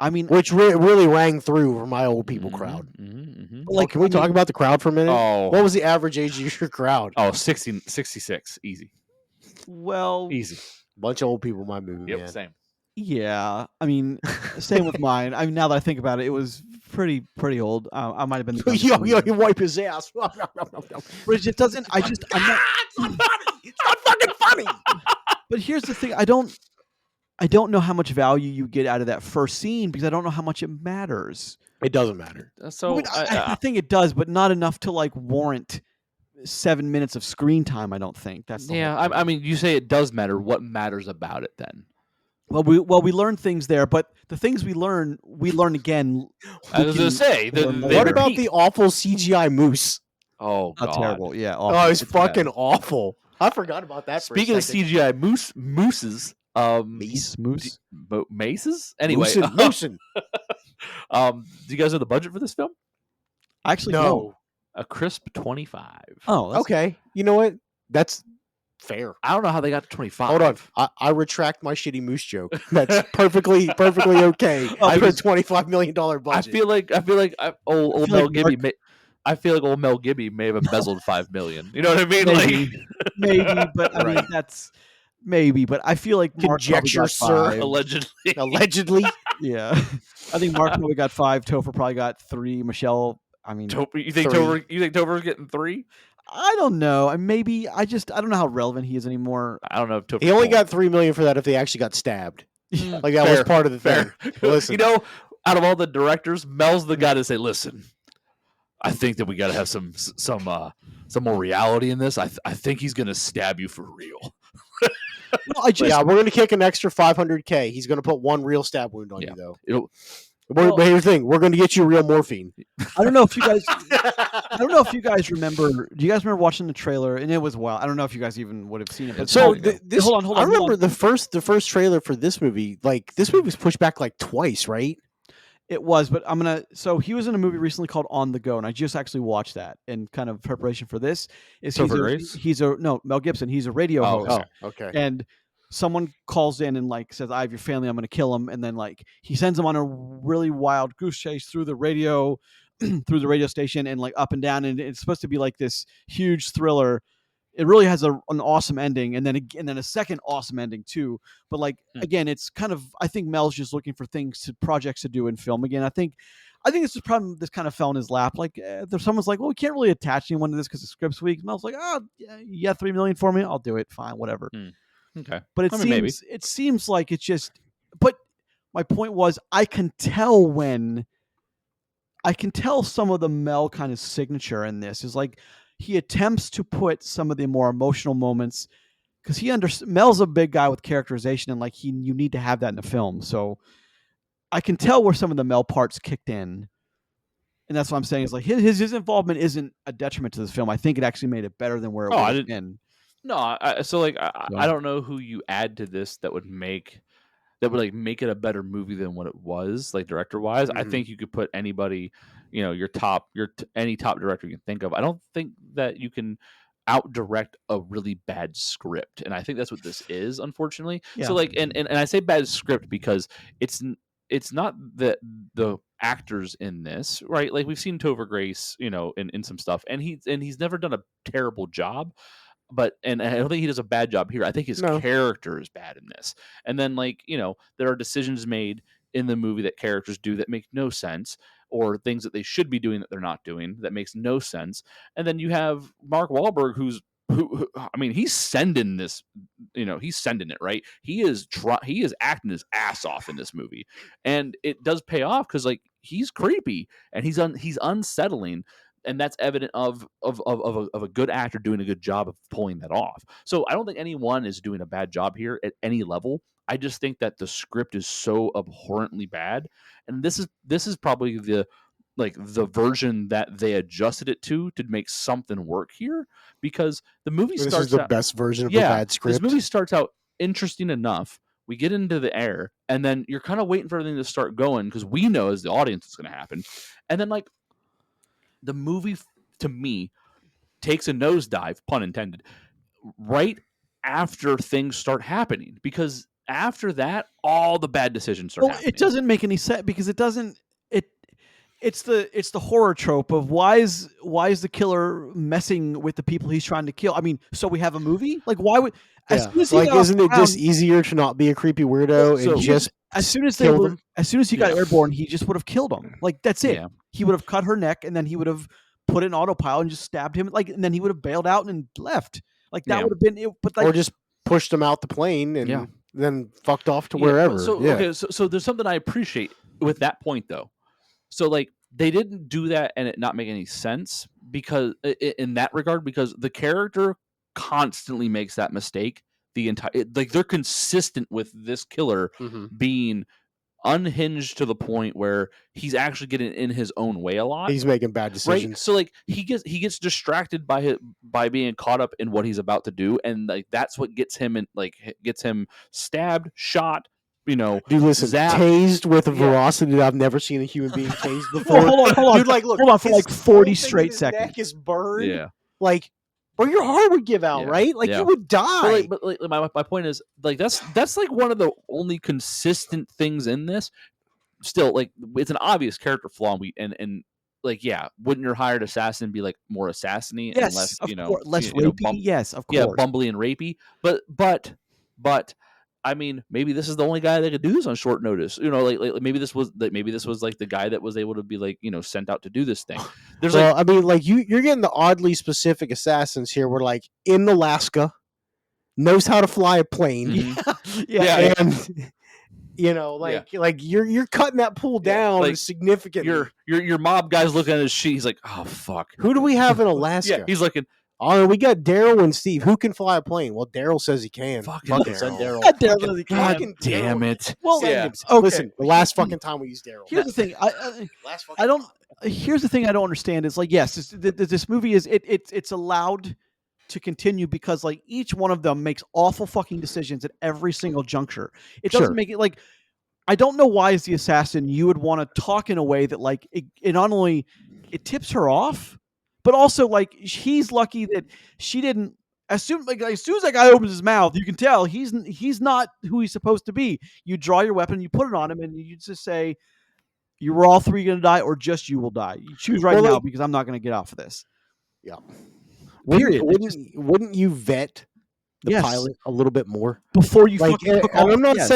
I mean, which really rang through for my old people crowd. like, Can we I talk mean, about the crowd for a minute? Oh, What was the average age of your crowd? oh, 66, easy, well, easy. Bunch of old people in my movie, Yep, man. same. yeah. I mean, same with mine. I mean, now that I think about it, it was pretty old. I might have been. The youngest one. You wipe his ass. But it just doesn't. I'm not. It's not funny. It's not fucking funny. But here's the thing: I don't know how much value you get out of that first scene because I don't know how much it matters. It doesn't matter. So I think it does, but not enough to like warrant 7 minutes of screen time. I don't think that's the yeah. whole thing. I mean, you say it does matter. What matters about it then? Well, we learn things there, but the things we learn again. I was gonna say, over and they What over. about repeat. the awful CGI moose? Oh Oh, god, terrible! Yeah, Oh, awful. it's fucking awful. I forgot about that. Speaking for a of second. CGI mooses, Moose. maces. Anyway, Moosin. do you guys know the budget for this film? Actually, no. No. A crisp 25. Oh, that's, Okay. You know what? That's fair. I don't know how they got to 25. Hold on. I retract my shitty moose joke. That's perfectly okay. Oh, I put because- $25 million budget. I feel like old feel Mel like Gibby. I feel like old Mel Gibby may have embezzled $5 million. You know what I mean? maybe, Like maybe, but I mean Right. that's maybe. But I feel like Mark probably Conjecture, got sir. 5. allegedly. allegedly. Yeah, I think Mark probably got 5. Topher probably got 3. Michelle, I mean, You think 3. Tover's getting 3? I don't know. Maybe I don't know how relevant he is anymore. I don't know if Tover. He only got $3 million for that if they actually got stabbed. Like that was Fair, part of the fair. thing. Listen. You know, out of all the directors, Mel's the guy to say, "Listen, I think that we got to have some more reality in this. I think he's gonna stab you for real." No, I just Yeah, we're gonna kick an extra $500K. He's gonna put one real stab wound on Yeah. you, though. It'll- But here's the thing: we're gonna get you real morphine. I don't know if you guys. I don't know if you guys remember. Do you guys remember watching the trailer? And it was wild. I don't know if you guys even would have seen it. But So ago. this, Hold on, I remember hold on. the first trailer for this movie. Like this movie was pushed back like twice, right? it was. But I'm gonna. So he was in a movie recently called On the Go, and I just actually watched that in kind of preparation for this. Topher Grace? He's a no Mel Gibson. He's a radio Oh, host. okay. And someone calls in and like says, "I have your family. I'm going to kill him." And then like he sends them on a really wild goose chase through the radio, through the radio station, and like up and down. And it's supposed to be like this huge thriller. It really has an awesome ending, and then a second awesome ending too. But like again, it's kind of I think Mel's just looking for projects to do in film again. I think this is problem. This kind of fell in his lap. Like there's someone's like, "Well, we can't really attach anyone to this because the script's weak." Mel's like, "Oh, yeah, $3 million for me. I'll do it. Fine, whatever." Okay. But I mean, maybe. it seems like it's just. But my point was, I can tell some of the Mel kind of signature in this is like he attempts to put some of the more emotional moments because Mel's a big guy with characterization and like you need to have that in a film. So I can tell where some of the Mel parts kicked in. And that's what I'm saying is like his involvement isn't a detriment to this film. I think it actually made it better than where it I would have didn't- been. No, I don't know who you add to this that would make it a better movie than what it was, like director wise. I Mhm. think you could put anybody, any top director you can think of. I don't think that you can out direct a really bad script, and I think that's what this is, unfortunately. Yeah. So like, and I say bad script because it's not that the actors in this, right? Like we've seen Topher Grace, in some stuff, and he's never done a terrible job. But I don't think he does a bad job here. I think his No. character is bad in this. And then there are decisions made in the movie that characters do that make no sense, or things that they should be doing that they're not doing that makes no sense. And then you have Mark Wahlberg, who I mean, he's sending this, he's sending it, right? He is acting his ass off in this movie, and it does pay off because like he's creepy and he's unsettling. And that's evident of a good actor doing a good job of pulling that off. So I don't think anyone is doing a bad job here at any level. I just think that the script is so abhorrently bad, and this is probably the version that they adjusted it to make something work here, because the movie This starts is the out, best version of a bad script. This movie starts out interesting enough. We get into the air, and then you're kind of waiting for everything to start going because we know as the audience it's going to happen, and then like. The movie, to me, takes a nosedive, pun intended, right after things start happening, because after that, all the bad decisions are Well, happening. it doesn't make any sense because it doesn't. It's the horror trope of why is the killer messing with the people he's trying to kill? I mean, so we have a movie? Like, why would as Yeah. soon as he Like, got off isn't the it just ground, easier to not be a creepy weirdo So- and just as soon as kill them? as soon as he got Yeah. airborne, he just would have killed him. Like that's it. Yeah. He would have cut her neck and then he would have put it in autopilot and just stabbed him. Like, and then he would have bailed out and left. Like that Yeah. would have been it. But like, or just pushed him out the plane and Yeah. then fucked off to Yeah, but wherever? So there's something I appreciate with that point though. So like they didn't do that and it not make any sense because in that regard, because the character constantly makes that mistake the entire like they're consistent with this killer Mhm. being unhinged to the point where he's actually getting in his own way a lot. He's making bad Right, decisions. so like he gets distracted by being caught up in what he's about to do, and like that's what gets him gets him stabbed, shot, Dude, listen, zapped. tased with a Yeah. velocity that I've never seen a human being tased before. well, hold on, Dude, like, look, hold on for his like whole 40 thing in straight his seconds. Neck is burned. Yeah, Like, or your heart would give out, Yeah. right? Like Yeah. you would die. but my point is like that's like one of the only consistent things in this. Still, like it's an obvious character flaw, and like yeah, wouldn't your hired assassin be like more assassiny and Yes, less of you know course, less you know, rapey. Yes, of yeah, course. bumbly and rapey. But I mean, maybe this is the only guy that could do this on short notice. You know, like maybe this was like the guy that was able to be like sent out to do this thing. There's Well, like I mean, like you're getting the oddly specific assassins here. We're like in Alaska, knows how to fly a plane, Mhm. yeah, and like you're cutting that pool Yeah, down like, significantly. your mob guy's looking at his sheet. He's like, oh fuck. Who do we have in Alaska? Yeah, he's looking. Oh, we got Daryl and Steve. Who can fly a plane? Well, Daryl says he can. Fucking Send Daryl. Daryl. Daryl Fucking- says he fucking can. Damn Daryl. it. Well, Send yeah. him. Okay. Listen, the last fucking time we used Daryl. Here's the thing. Last fucking I don't. Here's the thing I don't understand is like yes, this movie is it's allowed to continue because like each one of them makes awful fucking decisions at every single juncture. It doesn't Sure. make it like I don't know why as the assassin you would want to talk in a way that like it not only it tips her off, but also like he's lucky that she didn't. As soon as that guy opens his mouth, you can tell he's not who he's supposed to be. You draw your weapon, you put it on him, and you just say, "You were all three going to die, or just you will die. You choose right Well, now like- because I'm not going to get off of this." Yeah. Period. Wouldn't you vet the Yes. pilot a little bit more? Before you Like, fucking took and off. I'm not Yes.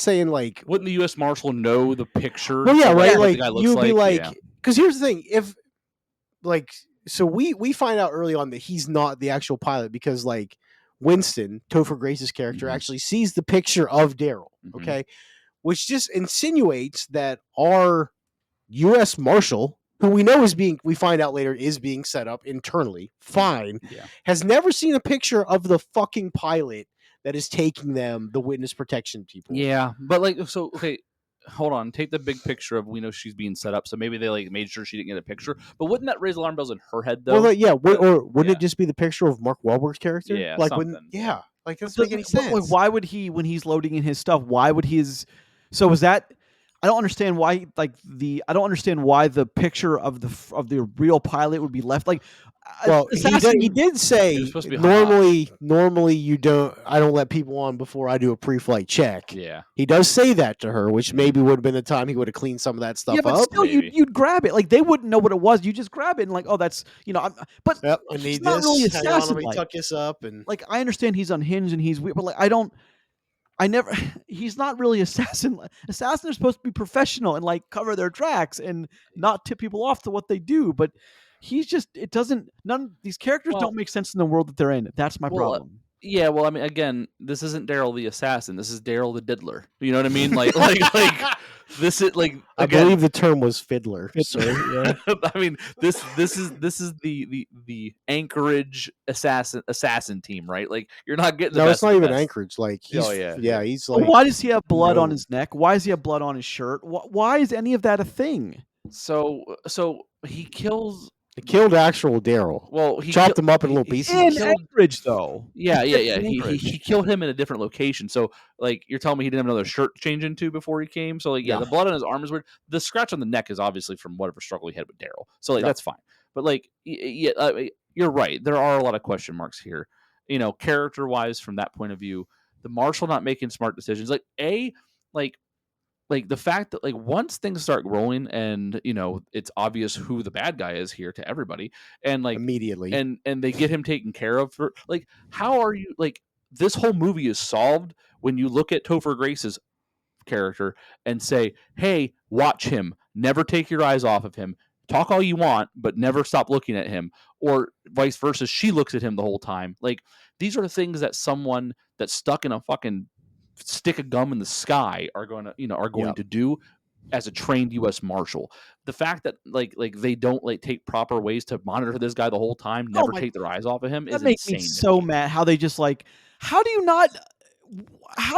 saying like, Wouldn't the U.S. Marshal know the picture? well, yeah, of, right. what Like the guy looks you'd be like, Yeah. because here's the thing, if like, so we find out early on that he's not the actual pilot because like Winston, Topher Grace's character, Mhm. actually sees the picture of Daryl. Mhm. Okay, which just insinuates that our U.S. Marshal, who we know we find out later is being set up internally, fine, Yeah. has never seen a picture of the fucking pilot that is taking them, the witness protection people. Yeah, but like, so okay, hold on. Take the big picture of we know she's being set up, so maybe they like made sure she didn't get a picture. But wouldn't that raise alarm bells in her head though? Well, like, yeah, or wouldn't Yeah. it just be the picture of Mark Wahlberg's character? Yeah, like something, when, yeah. like that doesn't make any But, sense. like, why would he when he's loading in his stuff? Why would his? So is that? I don't understand why. I don't understand why the picture of the real pilot would be left. Like, Well, he did say It was supposed to be hot. normally you don't. I don't let people on before I do a pre-flight check. Yeah, He does say that to her, which maybe would have been the time he would have cleaned some of that stuff yeah, but up. still, maybe. you'd grab it. Like they wouldn't know what it was. You just grab it and like, oh, that's but Yep, I he's need not this. really Hang on, let me assassin-like. tuck this up and like I understand he's unhinged and he's weird, but like I never. He's not really assassin. Assassins are supposed to be professional and like cover their tracks and not tip people off to what they do. But he's just. It doesn't. These characters Well- don't make sense in the world that they're in. That's my Well, problem. yeah. Well, I mean, again, this isn't Daryl the assassin. This is Daryl the diddler. You know what I mean? Like this is like I again. believe the term was fiddler. Sir. Yeah. I mean, this is the Anchorage assassin team, right? Like you're not getting the No, best it's not of the even best. Anchorage. Like he's, Oh, yeah. yeah, he's But like why does he have blood on no. his neck? Why does he have blood on his shirt? Why is any of that a thing? So he kills. he killed actual Daryl. Well, he Chopped kill- him up in little he- pieces. In killed- Anchorage, though. Yeah. in He Anchorage. killed him in a different location. So like you're telling me he didn't have another shirt to change into before he came. So like yeah, Yeah. the blood on his arm is weird. The scratch on the neck is obviously from whatever struggle he had with Daryl. So like Yeah. that's fine. But like yeah, you're right. There are a lot of question marks here. You know, character wise, from that point of view, the marshal not making smart decisions. Like the fact that like once things start rolling and it's obvious who the bad guy is here to everybody, and like immediately. and they get him taken care of for like, how are you like, this whole movie is solved when you look at Topher Grace's character and say, hey, watch him, never take your eyes off of him, talk all you want but never stop looking at him, or vice versa, she looks at him the whole time. Like, these are the things that someone that's stuck in a fucking stick of gum in the sky are going to do as a trained U.S. Marshal. The fact that like they don't like take proper ways to monitor this guy the whole time, never take their eyes off of him, is that makes insane. me so mad. How they just like, how do you not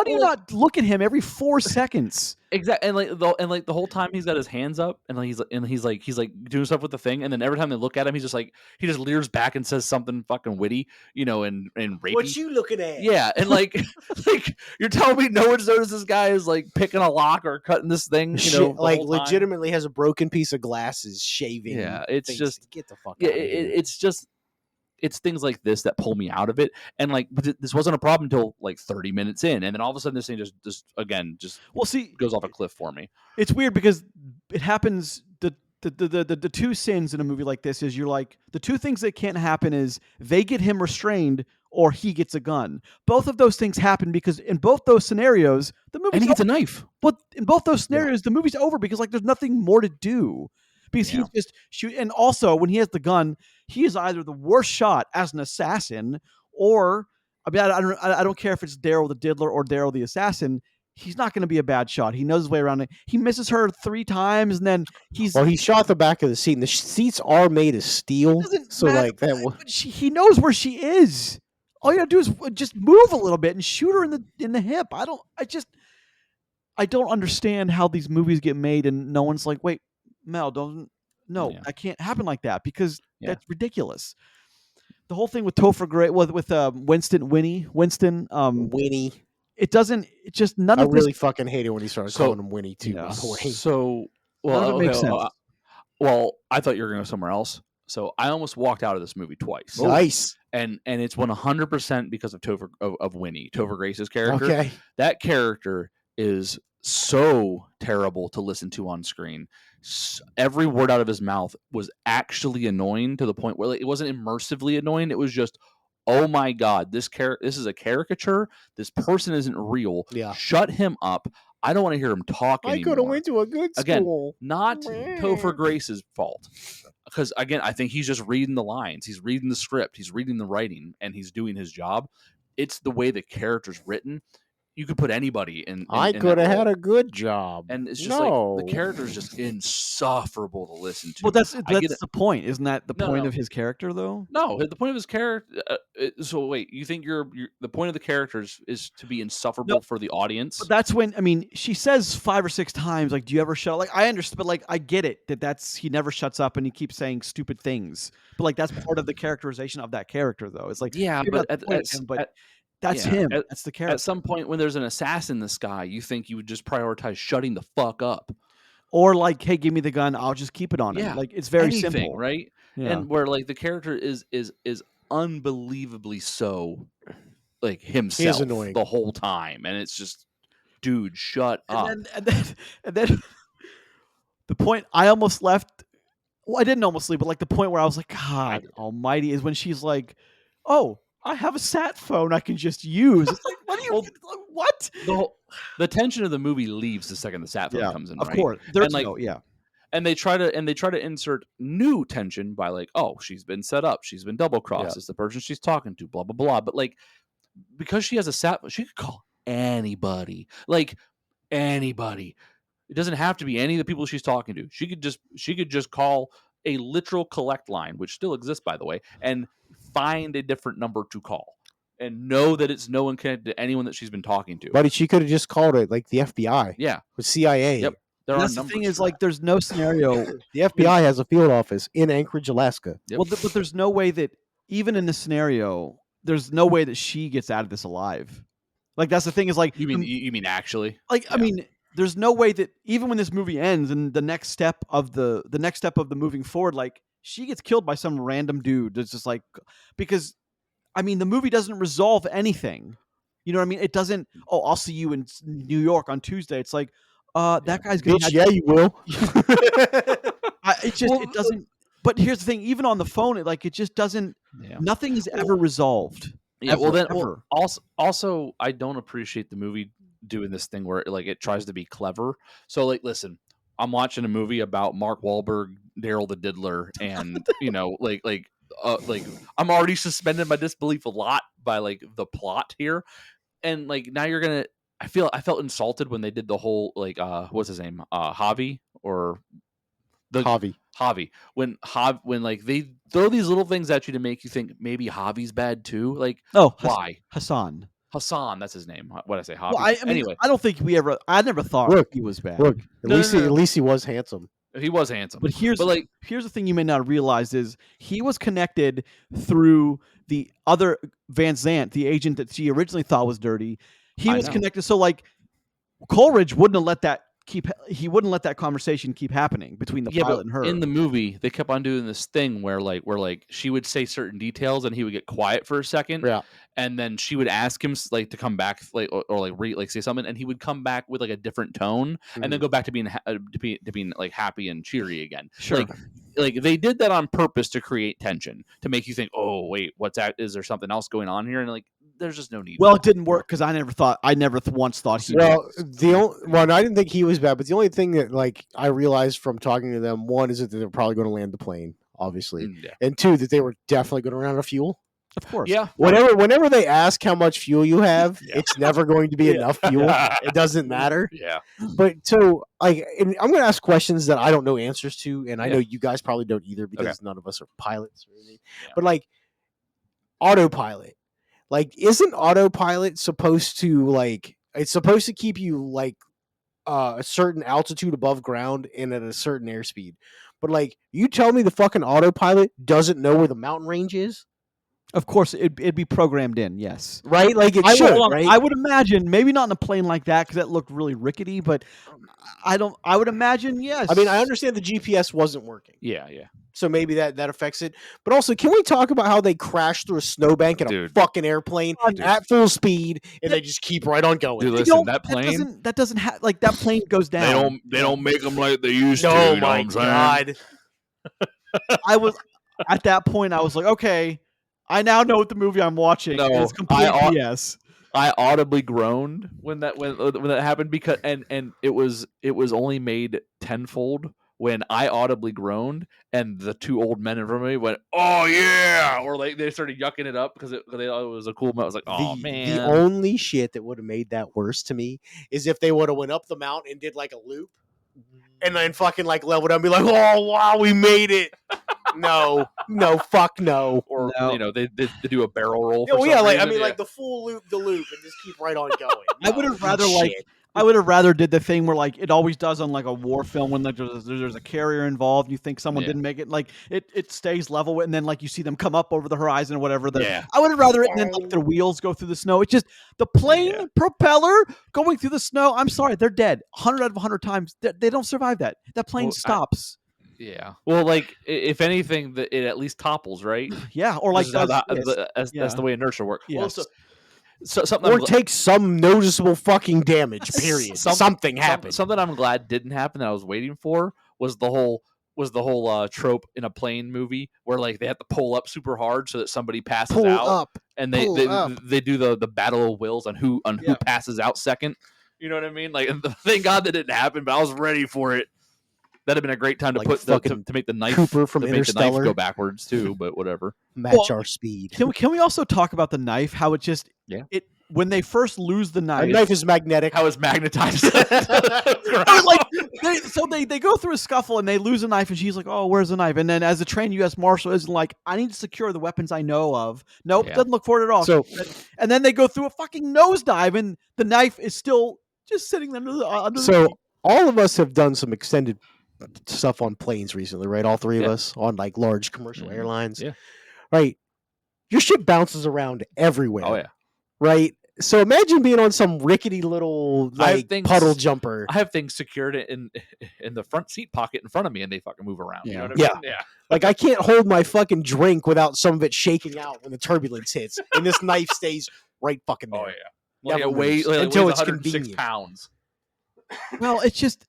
not look at him every 4 seconds? Exactly, and the whole time he's got his hands up, and he's doing stuff with the thing, and then every time they look at him, he just leers back and says something fucking witty, and rapey. What you looking at? Yeah, and like you're telling me no one's noticed this guy is like picking a lock or cutting this thing, like legitimately has a broken piece of glasses, shaving. Yeah, it's things. just Get the fuck yeah, out of here. It's things like this that pull me out of it, and like this wasn't a problem until like 30 minutes in, and then all of a sudden this thing just goes off a cliff for me. It's weird because it happens. The two sins in a movie like this is you're like, the two things that can't happen is they get him restrained or he gets a gun. Both of those things happen because in both those scenarios the movie, and he gets a knife. But in both those scenarios the movie's over because like there's nothing more to do. Because he's just shoot, and also when he has the gun, he is either the worst shot as an assassin, or I mean, I don't care if it's Daryl the Diddler or Daryl the assassin. He's not going to be a bad shot. He knows his way around it. He misses her 3 times, and then he shot the back of the seat. And the seats are made of steel, so like that. He knows where she is. All you gotta do is just move a little bit and shoot her in the hip. I don't understand how these movies get made, and no one's like, wait. Mel, that can't happen like that because that's ridiculous. The whole thing with Topher Grace, with Winnie. It doesn't. It just none I of. I really fucking hate it when he started calling him Winnie too. By the way. So it makes sense. Well, I thought you were going to go somewhere else. So I almost walked out of this movie twice. Nice. And it's 100% because of Winnie, Topher Grace's character. Okay. That character is so terrible to listen to on screen. Every word out of his mouth was actually annoying to the point where it wasn't immersively annoying. It was just, oh my God, this is a caricature. This person isn't real. Yeah. Shut him up. I don't want to hear him talk anymore. I could have went to a good school. Again, not Topher Grace's fault. Because, again, I think he's just reading the lines. He's reading the script. He's reading the writing. And he's doing his job. It's the way the character's written. You could put anybody in I could have had a good job. And it's just like the character's just insufferable to listen to. Well, that's the point. Isn't that the point of his character, though? No, the point of his character. So wait, you think the point of the characters is to be insufferable for the audience? But that's when she says 5 or 6 times, like, "Do you ever shut up?" Like, I understand, but like, I get it that's he never shuts up and he keeps saying stupid things. But like, that's part of the characterization of that character, though. It's like, that's him. That's the character. At some point, when there's an assassin in the sky, you think you would just prioritize shutting the fuck up, or like, hey, give me the gun, I'll just keep it on him. Like, it's very simple, right? Yeah. And where like the character is unbelievably so like himself the whole time, and it's just, dude, shut up. And then the point I almost left. Well, I didn't almost leave, but like the point where I was like, God Almighty, is when she's like, "Oh, I have a sat phone I can just use." It's like, what do you? What? The tension of the movie leaves the second the sat phone comes in. Of right? course, there's and they try to insert new tension by like, oh, she's been set up, she's been double crossed. It's the person she's talking to, blah blah blah. But like, because she has a sat phone, she could call anybody, like anybody. It doesn't have to be any of the people she's talking to. She could just call a literal collect line, which still exists, by the way, and find a different number to call and know that it's no one connected to anyone that she's been talking to. But she could have just called it like the FBI. Yeah. With CIA. Yep. That's the thing is, like, there's no scenario. The FBI has a field office in Anchorage, Alaska. Yep. Well, but there's no way that, even in this scenario, there's no way that she gets out of this alive. Like, that's the thing is, like, you mean actually? Like, I mean, there's no way that even when this movie ends and the next step of the moving forward, like, she gets killed by some random dude that's just like, because, I mean, the movie doesn't resolve anything. You know what I mean? It doesn't. Oh, I'll see you in New York on Tuesday. It's like, that guy's gonna. Bitch, yeah, you will. It just it doesn't. But here's the thing: even on the phone, it just doesn't. Yeah. Nothing is ever resolved. Yeah. Well, Ever, then ever. also I don't appreciate the movie doing this thing where it tries to be clever. So listen, I'm watching a movie about Mark Wahlberg, Daryl the Diddler, and I'm already suspended my disbelief a lot by the plot here, and now you're gonna. I felt insulted when they did the whole what's his name, Javi or the Javi. when they throw these little things at you to make you think maybe Javi's bad too. Why? Hassan, that's his name. What did I say? Javi. Well, I mean, anyway, I don't think I never thought he was bad. Look, at No, least he was handsome. he was handsome. But here's the thing you may not realize is he was connected through the other Van Zant, the agent that she originally thought was dirty. He was connected. So Coleridge wouldn't have let that conversation keep happening between the pilot and her. In the movie, they kept on doing this thing where she would say certain details and he would get quiet for a second. Yeah. And then she would ask him to come back or say something, and he would come back with a different tone and then go back to being happy and cheery again. Sure. They did that on purpose to create tension, to make you think, oh wait, what's that? Is there something else going on here? And there's just no need. Well, it didn't work because I never once thought he. Well, I didn't think he was bad, but the only thing that I realized from talking to them, one is that they were probably going to land the plane, obviously, and two that they were definitely going to run out of fuel. Of course. Yeah. Whenever they ask how much fuel you have, it's never going to be enough fuel. It doesn't matter. Yeah. But so and I'm going to ask questions that I don't know answers to, and I know you guys probably don't either because none of us are pilots or anything. Yeah. But autopilot. Isn't autopilot supposed to it's supposed to keep you a certain altitude above ground and at a certain airspeed? But you tell me the fucking autopilot doesn't know where the mountain range is? Of course, it'd be programmed in, yes. Right? It should, right? I would imagine, maybe not in a plane like that because that looked really rickety, but I would imagine, yes. I mean, I understand the GPS wasn't working. Yeah. So maybe that affects it. But also, can we talk about how they crashed through a snowbank in a fucking airplane at full speed and they just keep right on going? Dude, listen, that plane... That doesn't have... that plane goes down. They don't make them like they used to. Oh, my God. At that point, I was like, okay... I now know what the movie I'm watching is complete BS. I audibly groaned when that happened because and it was only made tenfold when I audibly groaned and the two old men in front of me went, "Oh yeah," or they started yucking it up because they thought it was a cool moment. I was like, "Oh man!" The only shit that would have made that worse to me is if they would have went up the mountain and did a loop, and then fucking leveled up and be like, "Oh wow, we made it." No, fuck no. Or they do a barrel roll. The full loop, and just keep right on going. I would have rather I would have rather did the thing where it always does on a war film when there's a carrier involved and you think someone didn't make it. It stays level and then you see them come up over the horizon or whatever. I would have rather it than their wheels go through the snow. It's just the plane propeller going through the snow. I'm sorry, they're dead. 100 out of 100 times. They don't survive that. That plane stops. Yeah. Well, if anything, it at least topples, right? Yeah. Or that's the way inertia works. Yes. Well, so something or take some noticeable fucking damage. Period. Something happened. Something I'm glad didn't happen that I was waiting for was the whole trope in a plane movie where they have to pull up super hard so that somebody passes out, and they do the battle of wills on who passes out second. You know what I mean? Thank God that didn't happen, but I was ready for it. That'd have been a great time to put to make the knife Cooper from Interstellar. Make the knife go backwards too, but whatever. Match our speed. Can we also talk about the knife? How it just when they first lose the knife. The knife is magnetic. How it's magnetized. They go through a scuffle and they lose a knife and she's like, "Oh, where's the knife?" And then as a trained U.S. Marshal is like, "I need to secure the weapons I know of." Nope, doesn't look for it at all. So, and then they go through a fucking nosedive and the knife is still just sitting under the. All of us have done some extended stuff on planes recently, right? All three of us on large commercial airlines. Yeah. Right. Your shit bounces around everywhere. Oh yeah. Right. So imagine being on some rickety little puddle jumper. I have things secured in the front seat pocket in front of me and they fucking move around. Yeah. You know what I mean? Yeah. I can't hold my fucking drink without some of it shaking out when the turbulence hits. And this knife stays right fucking there. Oh yeah. Like Never it weighs moves until weighs it's 106 convenient. pounds. Well, it's just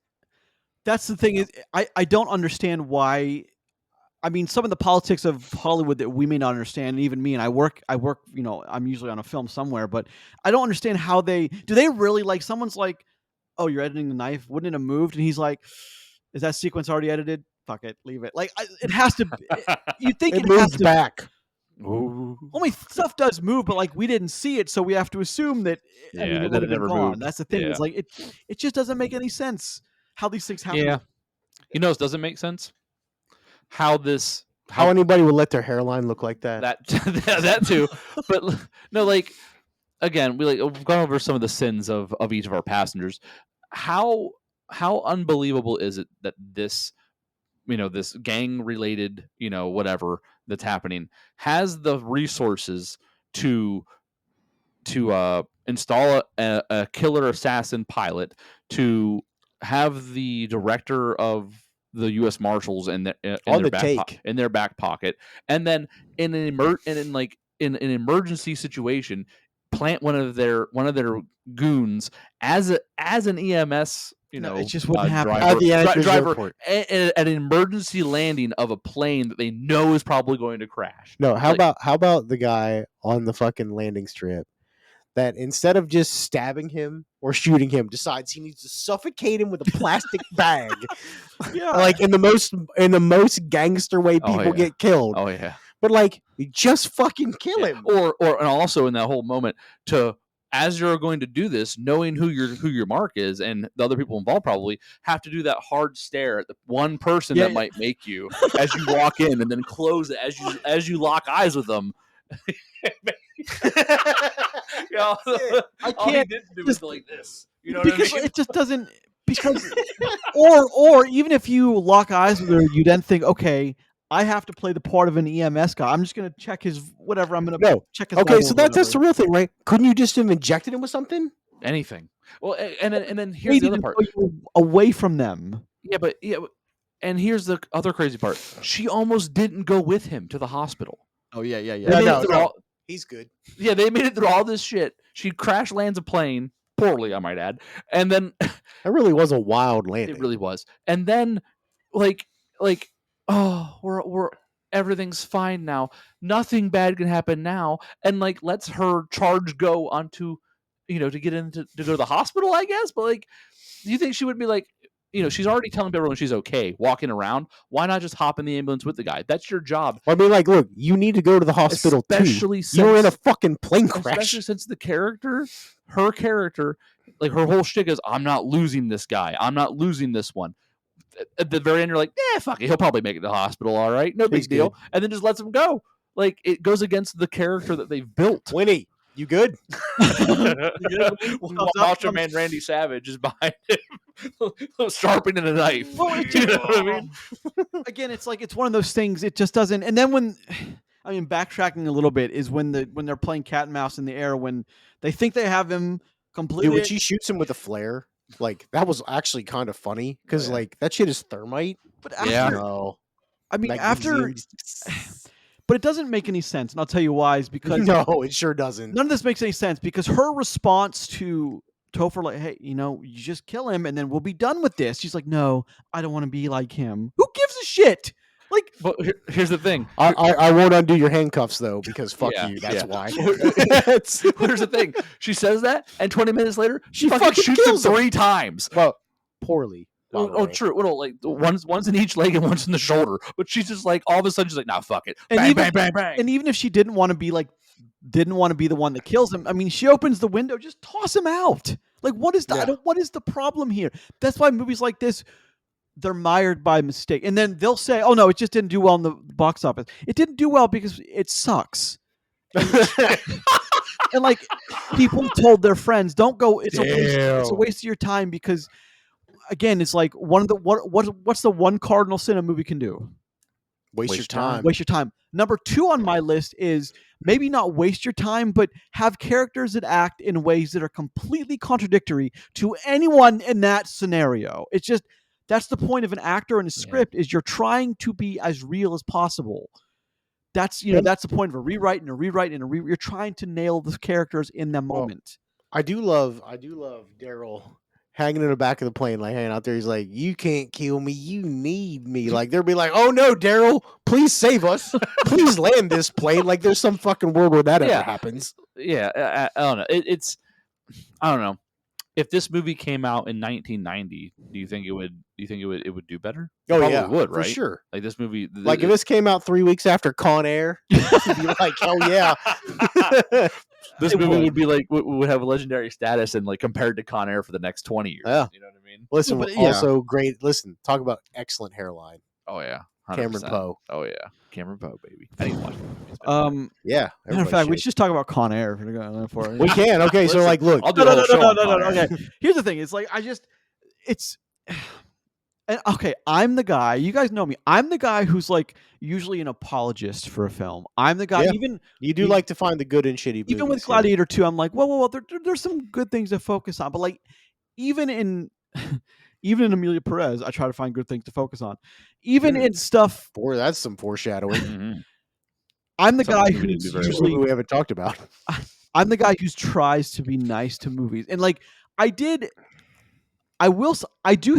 that's the thing is I don't understand why. I mean, some of the politics of Hollywood that we may not understand, and even me, and I work, you know, I'm usually on a film somewhere, but I don't understand how they really like someone's like, oh, you're editing the knife, wouldn't it have moved? And he's like, is that sequence already edited? Fuck it, leave it. Like it has to. You think It it has moves to. back. Ooh. Only stuff does move, but like we didn't see it, so we have to assume that. I mean, Yeah, it that would it have been never gone. moved. That's the thing. Yeah. It's like it just doesn't make any sense how these things happen. Yeah. You know, this doesn't make sense. How anybody would let their hairline look like that? that too, but no, like again, we've gone over some of the sins of each of our passengers. How unbelievable is it that this, you know, this gang related, you know, whatever that's happening has the resources to install a killer assassin pilot, to have the director of the U.S. Marshals in their back pocket, and then in an emergency situation, plant one of their goons as an EMS, you No, know, it just wouldn't happen. At the Anchorage driver airport. at an emergency landing of a plane that they know is probably going to crash. No, how Like, about the guy on the fucking landing strip that instead of just stabbing him or shooting him, decides he needs to suffocate him with a plastic bag, Yeah, like in the most gangster way people yeah. get killed. Oh yeah. But like, you just fucking kill Yeah. him. Or and also in that whole moment, to as you're going to do this, knowing who your mark is, and the other people involved probably have to do that hard stare at the one person that might make you as you walk in, and then close it as you lock eyes with them. You know, I all he can't. did do was like this. You know what I Because mean? it just doesn't. Because or even if you lock eyes with her, you then think, okay, I have to play the part of an EMS guy. I'm just going to check his whatever. I'm going to No. check his. Okay, so levels, that's the whatever. real thing, right? Couldn't you just have injected him with something? Anything. Well, and then here's Maybe the other to part. put you away from them. Yeah, and here's the other crazy part. She almost didn't go with him to the hospital. Oh yeah. They made it through all- He's good. Yeah, they made it through all this shit. She crash lands a plane poorly, I might add, and then That really was a wild landing. it really was. And then, like, oh, we're everything's fine now. Nothing bad can happen now. And like, lets her charge go onto, you know, to get into to go to the hospital, I guess. But like, do you think she would be like, you know, she's already telling everyone she's okay walking around. Why not just hop in the ambulance with the guy? That's your job. I mean, like, look, you need to go to the hospital Especially too. You were in a since- fucking plane crash. Especially since her character, like her whole shtick is, I'm not losing this guy. I'm not losing this one. At the very end, you're like, fuck it. He'll probably make it to the hospital. All right. No big He's deal. good. And then just lets him go. Like, it goes against the character that they've built. Winnie, you good? Macho Man Randy Savage is behind him, sharpening a knife. Well, You know what I mean? Again, it's like it's one of those things. It just doesn't. And then when, I mean, backtracking a little bit is when they're playing cat and mouse in the air when they think they have him completely. Dude, when she shoots him with a flare, like that was actually kind of funny because yeah. like that shit is thermite. But after, Yeah. No, I mean, magnesium. but it doesn't make any sense, and I'll tell you why. Is because No, it sure doesn't. none of this makes any sense because her response to Topher, like, hey, you know, you just kill him and then we'll be done with this. She's like, no, I don't want to be like him. Who gives a shit? Like, But here's the thing. I won't undo your handcuffs though because fuck Yeah, you. That's yeah. why. Here's the thing. She says that, and 20 minutes later, she She fucking fucking shoots him kills him. 3 times. Well, poorly. by the Oh, way. true. Well, like one's in each leg and one's in the shoulder. But she's just like, all of a sudden, she's like, nah, fuck it. And Bang, even- bang, bang, bang. and even if she didn't want to be the one that kills him, I mean, she opens the window, just toss him out. Like, what is the Yeah. what is the problem here? That's why movies like this, they're mired by mistake, and then they'll say, "Oh no, it just didn't do well in the box office. It didn't do well because it sucks." And like people told their friends, "Don't go. It's a Damn. waste of your time." Because again, it's like one of the what's the one cardinal sin a movie can do? Waste your Waste time. time. Waste your time. Number 2 on my list is maybe not waste your time, but have characters that act in ways that are completely contradictory to anyone in that scenario. It's just that's the point of an actor and a script is you're trying to be as real as possible. That's that's the point of a rewrite and a rewrite and a rewrite. You're trying to nail the characters in the Well, moment. I do love Daryl hanging in the back of the plane, like hanging out there. He's like, "You can't kill me. You need me." Like they'll be like, "Oh no, Daryl, please save us. Please land this plane." Like there's some fucking world where that Yeah. ever happens. Yeah, I don't know. It's I don't know. If this movie came out in 1990, do you think it would? Do you think it would do better? It Oh probably yeah, would, for right? sure. Like this movie, Like if this came out 3 weeks after Con Air, you'd be like, "Hell yeah." this it movie would. would be like would have a legendary status and like compared to Con Air for the next 20 years. Yeah. You know what I mean? Listen, but yeah. also great. Listen, talk about excellent hairline. Oh yeah, 100%. Cameron Poe. Oh yeah, Cameron Poe, baby. I need to watch that movie. It's been Yeah. Matter of everybody's fact, we shake. should just talk about Con Air for We can. Okay, so Listen, like, look, I'll do no, a no, whole no, show no, on no, Con no, Air. okay. Here's the thing. It's like it's and okay, I'm the guy. You guys know me. I'm the guy who's like usually an apologist for a film. I'm the guy. Yeah. Even you do like to find the good and shitty movies. even with yeah. Gladiator 2, I'm like, well, there's some good things to focus on. But like, even in even in Amelia Perez, I try to find good things to focus on. Even in stuff, Boy, that's some foreshadowing. Mhm. I'm the guy Something we didn't who's do very well. usually we haven't talked about. I'm the guy who tries to be nice to movies. And like I do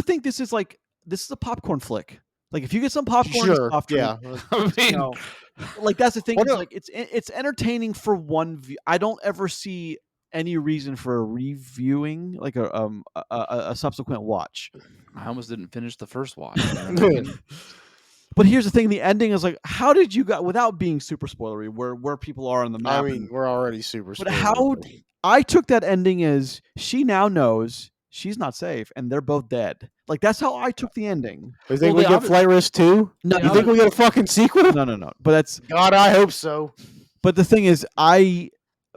think this is a popcorn flick. Like if you get some popcorn and Sure. soft drink, Yeah. I mean, you know, like that's the thing. Well, Is no. like it's entertaining for one view. I don't ever see any reason for reviewing like a subsequent watch. I almost didn't finish the first watch. You know what I mean? But here's the thing: the ending is like, how did you got without being super spoilery where people are on the map? I mean, we're already super. But spoiled, how but- I took that ending as she now knows she's not safe and they're both dead. Like that's how I took the ending. You think Well, we they get Flight Risk 2? No, You think we get a fucking sequel? no. But that's God, I hope so. but the thing is,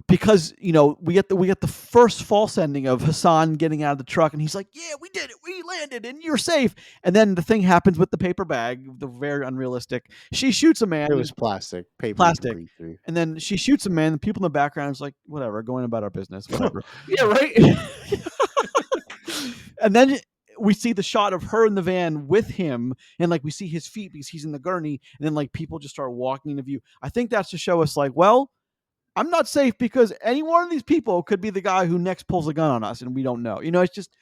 because we get the first false ending of Hassan getting out of the truck and he's like, yeah, we did it, we landed, and you're safe. And then the thing happens with the paper bag, the very unrealistic. She shoots a man. It was plastic. Paper. Plastic. you can breathe And then she shoots a man. The people in the background is like, whatever, going about our business, whatever. Yeah, right. And then we see the shot of her in the van with him, and like we see his feet because he's in the gurney, and then like people just start walking into view. I think that's to show us like, well, I'm not safe because any one of these people could be the guy who next pulls a gun on us, and we don't know. It's just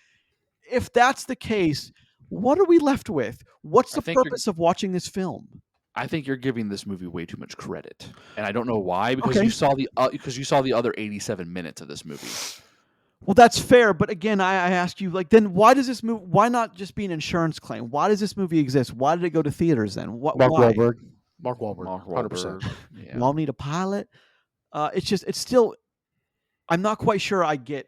if that's the case, what are we left with? What's I the think you're- purpose of watching this film? I think you're giving this movie way too much credit, and I don't know why. Because Okay. you saw the other 87 minutes of this movie. Well, that's fair, but again, I ask you, like, then why does this movie? Why not just be an insurance claim? Why does this movie exist? Why did it go to theaters then? What? Mark why? Wahlberg. Mark Wahlberg. Mark 100%. Wahlberg. Yeah. You all need a pilot. It's still. I'm not quite sure. I get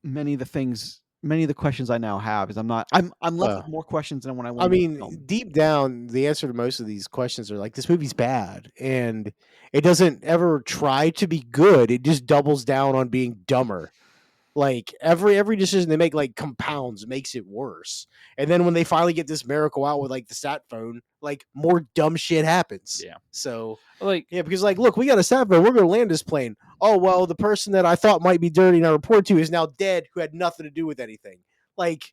many of the questions I now have. Is I'm left with more questions than when I went. I into the mean, film. deep down, the answer to most of these questions are like, this movie's bad, and it doesn't ever try to be good. It just doubles down on being dumber. Like every decision they make, like compounds, makes it worse. And then when they finally get this miracle out with like the sat phone, like more dumb shit happens. Yeah. So Like, yeah, because like, look, we got a sat phone. We're gonna land this plane. Oh well, the person that I thought might be dirty and I report to is now dead, who had nothing to do with anything. Like,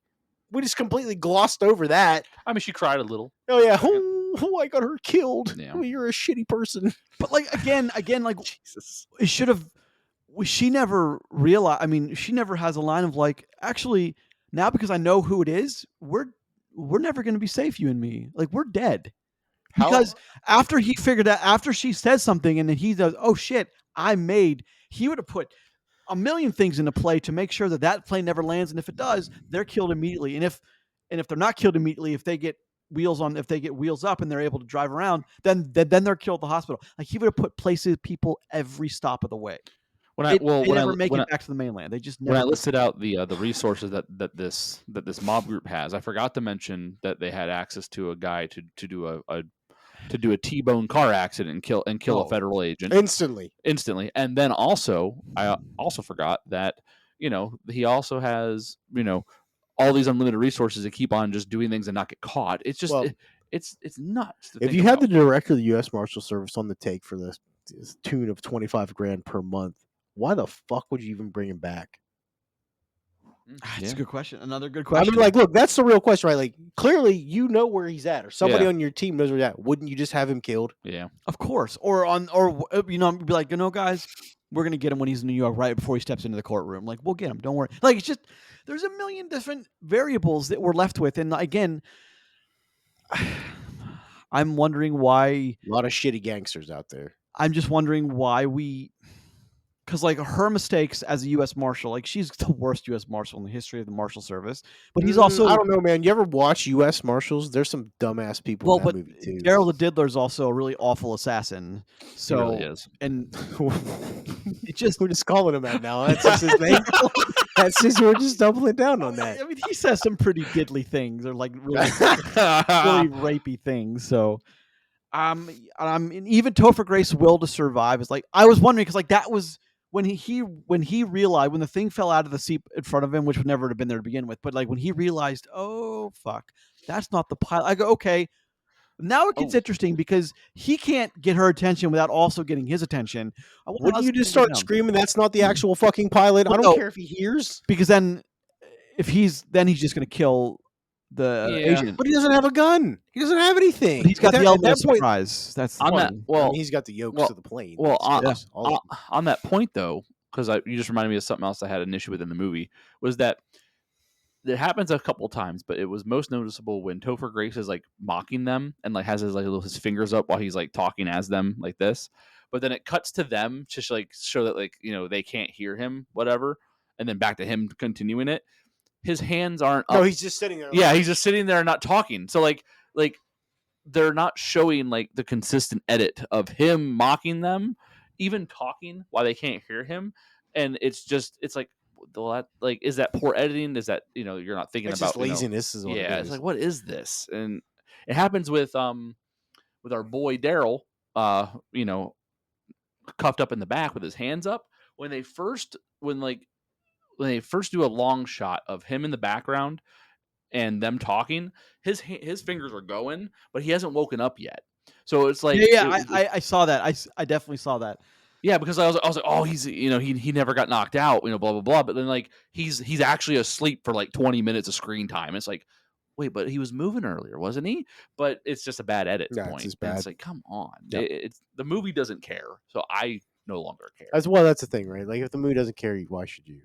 we just completely glossed over that. I mean, she cried a little. Oh yeah, oh, I got her killed. Yeah. Oh, you're a shitty person. But like again, like Jesus. it should have. She never realized. I mean, she never has a line of like, actually, now because I know who it is, we're never going to be safe, you and me. Like we're dead. Because after he figured out, after she says something, and then he does, oh shit, he would have put a million things into play to make sure that plane never lands, and if it does, they're killed immediately. And if they're not killed immediately, if they get wheels up and they're able to drive around, then they're killed at the hospital. Like he would have put people every stop of the way. They never make it back to the mainland. They just never. When I listed out the resources that this mob group has, I forgot to mention that they had access to a guy to do a T-bone car accident and kill a federal agent Instantly. And then also, I also forgot that he also has all these unlimited resources to keep on just doing things and not get caught. It's just it's nuts. If you had the director of the U.S. Marshal Service on the take for this tune of $25,000 per month, why the fuck would you even bring him back? That's a good question. Another good I question. mean, like, look, that's the real question, right? Like, clearly, you know where he's at, or somebody Yeah. on your team knows where he's at. Wouldn't you just have him killed? Yeah. Of course, or be like, guys, we're gonna get him when he's in New York right before he steps into the courtroom. Like, we'll get him. Don't worry. Like, it's just there's a million different variables that we're left with, and again, I'm wondering why. A lot of shitty gangsters out there. I'm just wondering why because like her mistakes as a U.S. Marshal, like she's the worst U.S. Marshal in the history of the Marshal Service. But he's also I don't know, man. You ever watch U.S. Marshals? There's some dumbass people in that movie too. Daryl the Diddler is also a really awful assassin. So He really is. and it just We're just calling him that now. That's just his name. That's just we're just doubling down on that. I mean, he says some pretty diddly things, or like really rapey things. So, and even Topher Grace's will to survive is like I was wondering because like that was when he realized when the thing fell out of the seat in front of him, which would never have been there to begin with. But like when he realized, oh fuck, that's not the pilot. I go okay. Now it gets interesting because he can't get her attention without also getting his attention. Wouldn't you just start screaming, "That's not the actual fucking pilot"? I don't care if he hears. Because then, if he's just going to kill the agent. But he doesn't have a gun. He doesn't have anything. But he's got the element of surprise. That's the On that, point. well, I mean, he's got the yokes of the plane. Well, That's on that point though, because you just reminded me of something else I had an issue with in the movie was that it happens a couple times, but it was most noticeable when Topher Grace is like mocking them and like has his fingers up while he's like talking as them like this. But then it cuts to them to like show that like they can't hear him, whatever, and then back to him continuing it. His hands aren't up. No, he's just sitting there. Yeah, he's just sitting there and not talking. So like they're not showing like the consistent edit of him mocking them, even talking while they can't hear him. And it's like is that poor editing? Is that you're not thinking it's about just laziness? Is what it is. It's like what is this? And it happens with our boy Daryl, cuffed up in the back with his hands up when they first do a long shot of him in the background and them talking, his fingers are going, but he hasn't woken up yet. So it's like I saw that. I definitely saw that. Yeah, because I was like, oh, he's he never got knocked out, blah blah blah. But then like he's actually asleep for like 20 minutes of screen time. It's like, wait, but he was moving earlier, wasn't he? But it's just a bad edit point. It's just bad. It's like, come on, Yep. The movie doesn't care, so I no longer care. As well, that's the thing, right? Like if the movie doesn't care, why should you?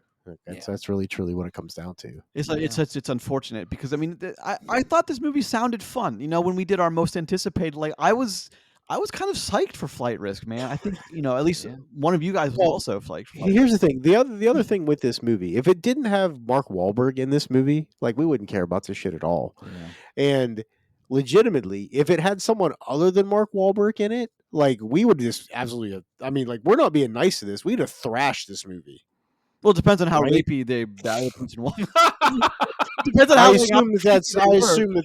That's really truly what it comes down to. It's unfortunate because I mean I thought this movie sounded fun. When we did our most anticipated, like I was kind of psyched for Flight Risk, man. I think at least one of you guys was also psyched. For Here's the thing: the other thing with this movie, if it didn't have Mark Wahlberg in this movie, like we wouldn't care about this shit at all. Yeah. And legitimately, if it had someone other than Mark Wahlberg in it, like we would just absolutely. I mean, like we're not being nice to this. We'd have thrashed this movie. Well, it depends on how rapey the other person was. Depends on how I assume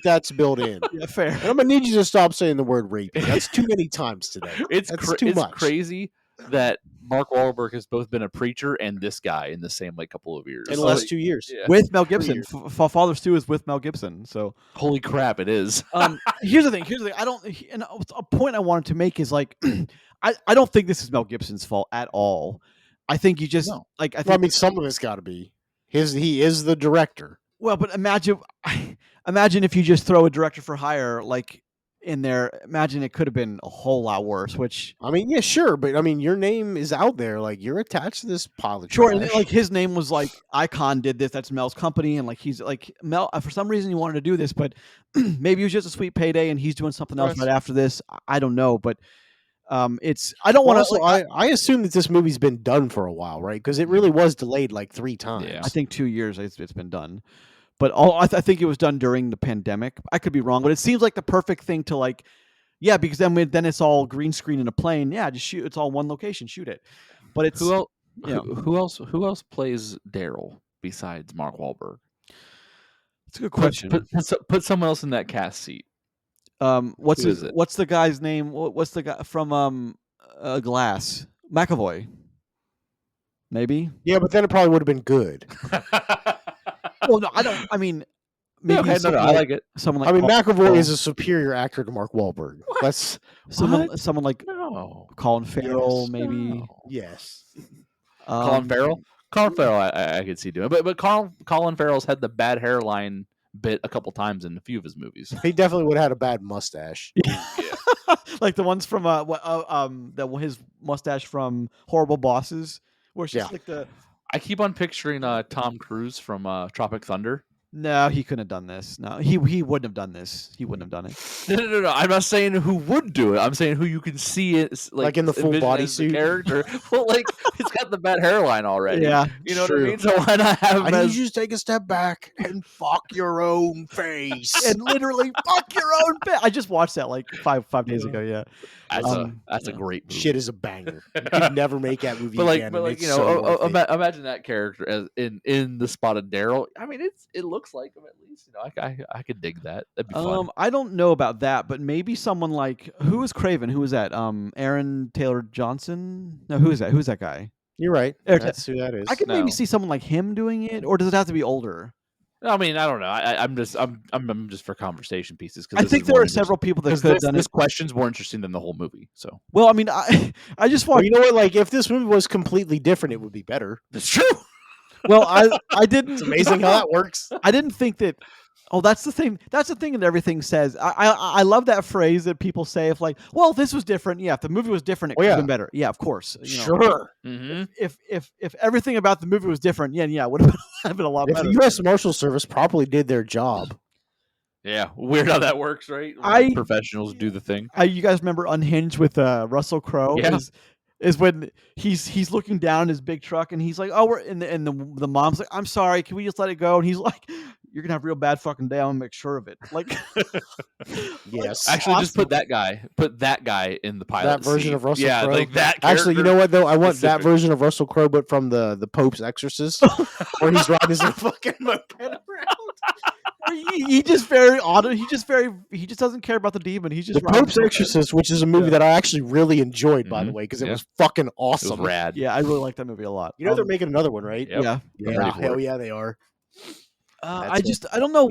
that's built in. Yeah, fair. And I'm gonna need you to stop saying the word rapey. That's too many times today. It's too much. Crazy that Mark Wahlberg has both been a preacher and this guy in the same couple of years. In the last 2 years. Yeah. With Mel Gibson. Father Stu is with Mel Gibson. So holy crap, it is. Here's the thing. I don't. And a point I wanted to make is like, I don't think this is Mel Gibson's fault at all. I think you just like. I mean, some of it's got to be he is the director. Well, but imagine if you just throw a director for hire like in there. Imagine it could have been a whole lot worse. Which I mean, yeah, sure, but I mean, your name is out there. Like you're attached to this pilot. Sure, and like his name was like Icon did this. That's Mel's company, and like he's like Mel. For some reason, he wanted to do this, but maybe it was just a sweet payday, and he's doing something else right after this. I don't know, but. I don't want to. I assume that this movie's been done for a while, right? Because it really was delayed like 3 times. Yeah. I think 2 years it's been done, but I think it was done during the pandemic. I could be wrong, but it seems like the perfect thing to like, because then it's all green screen in a plane. Yeah, just shoot. It's all one location. Shoot it. But it's who else plays Daryl besides Mark Wahlberg? That's a good question. Put someone else in that cast seat. What's the guy's name? What's the guy from Glass? McAvoy. Maybe. Yeah, but then it probably would have been good. Well, no, I don't. I mean, maybe I like it. Someone like. I mean, McAvoy is a superior actor to Mark Wahlberg. That's someone like Colin Farrell, maybe. No. Yes. Colin Farrell. Colin Farrell, I could see doing it, but Colin Farrell's had the bad hairline bit a couple times in a few of his movies. He definitely would have had a bad mustache. Yeah. Like the ones from his mustache from Horrible Bosses, where it's just Yeah. like the. I keep on picturing Tom Cruise from Tropic Thunder. No, he couldn't have done this. No, he wouldn't have done this. He wouldn't have done it. No. I'm not saying who would do it. I'm saying who you can see it Like in the full envision as the bodysuit? character. Well, like it's got the bad hairline already. Yeah, you know true. what I mean. So why not have him I need as you to take a step back and fuck your own face. and literally fuck your own bit. I just watched that like five days ago. Yeah, that's a great movie. Shit is a banger. You could never make that movie But like, again. but and like it's you know, so worth it. imagine that character as in the Spotted Daryl. I mean, it looks like him at least. You know, I could dig that. That'd be fun. I don't know about that, but maybe someone like who was Craven? Who was that? Aaron Taylor Johnson? No, who is that? Who's that guy? You're right. Eric- That's who that is. I could No. maybe see someone like him doing it, or does it have to be older? No, I mean, I don't know. I'm just for conversation pieces I think there are several people that Because could have done this it. question's more interesting than the whole movie. So Well, I mean, I just Well, want. you know what? Like, if this movie was completely different, it would be better. it's true. Well, I didn't. It's amazing how that works. I didn't think that. Oh, that's the thing. That's the thing that everything says. I love that phrase that people say if like, well, if this was different. Yeah, if the movie was different, it Oh, could have yeah. been better. Yeah, of course. You know, Sure. Mm-hmm. If everything about the movie was different, yeah, it would have been a lot If better. the U.S. Marshal Service properly did their job, Yeah, weird how that works, right? When I- professionals do the thing. You guys remember Unhinged with Russell Crowe? Yeah. Is when he's looking down in his big truck and he's like, oh, we're in the mom's like, I'm sorry, can we just let it go? And he's like, you're gonna have a real bad fucking day. I'm gonna make sure of it. Like, yes. Actually, just awesome. put that guy in the pilot. That version scene. of Russell yeah, Crowe? like that. Actually, you character. know what though? I want that Specific. version of Russell Crowe, but from the Pope's Exorcist, where he's riding his fucking moped around. he just very auto. He just doesn't care about the demon. He's just The riding Pope's the moped. Exorcist, which is a movie Yeah. that I actually really enjoyed, by the Mhm. way, because it Yeah. was fucking It was awesome. rad. Yeah, I really like that movie a lot. You know they're making another one, right? Yep. Yeah. I'm Yeah, ready for hell it. yeah, they are. That's I don't know.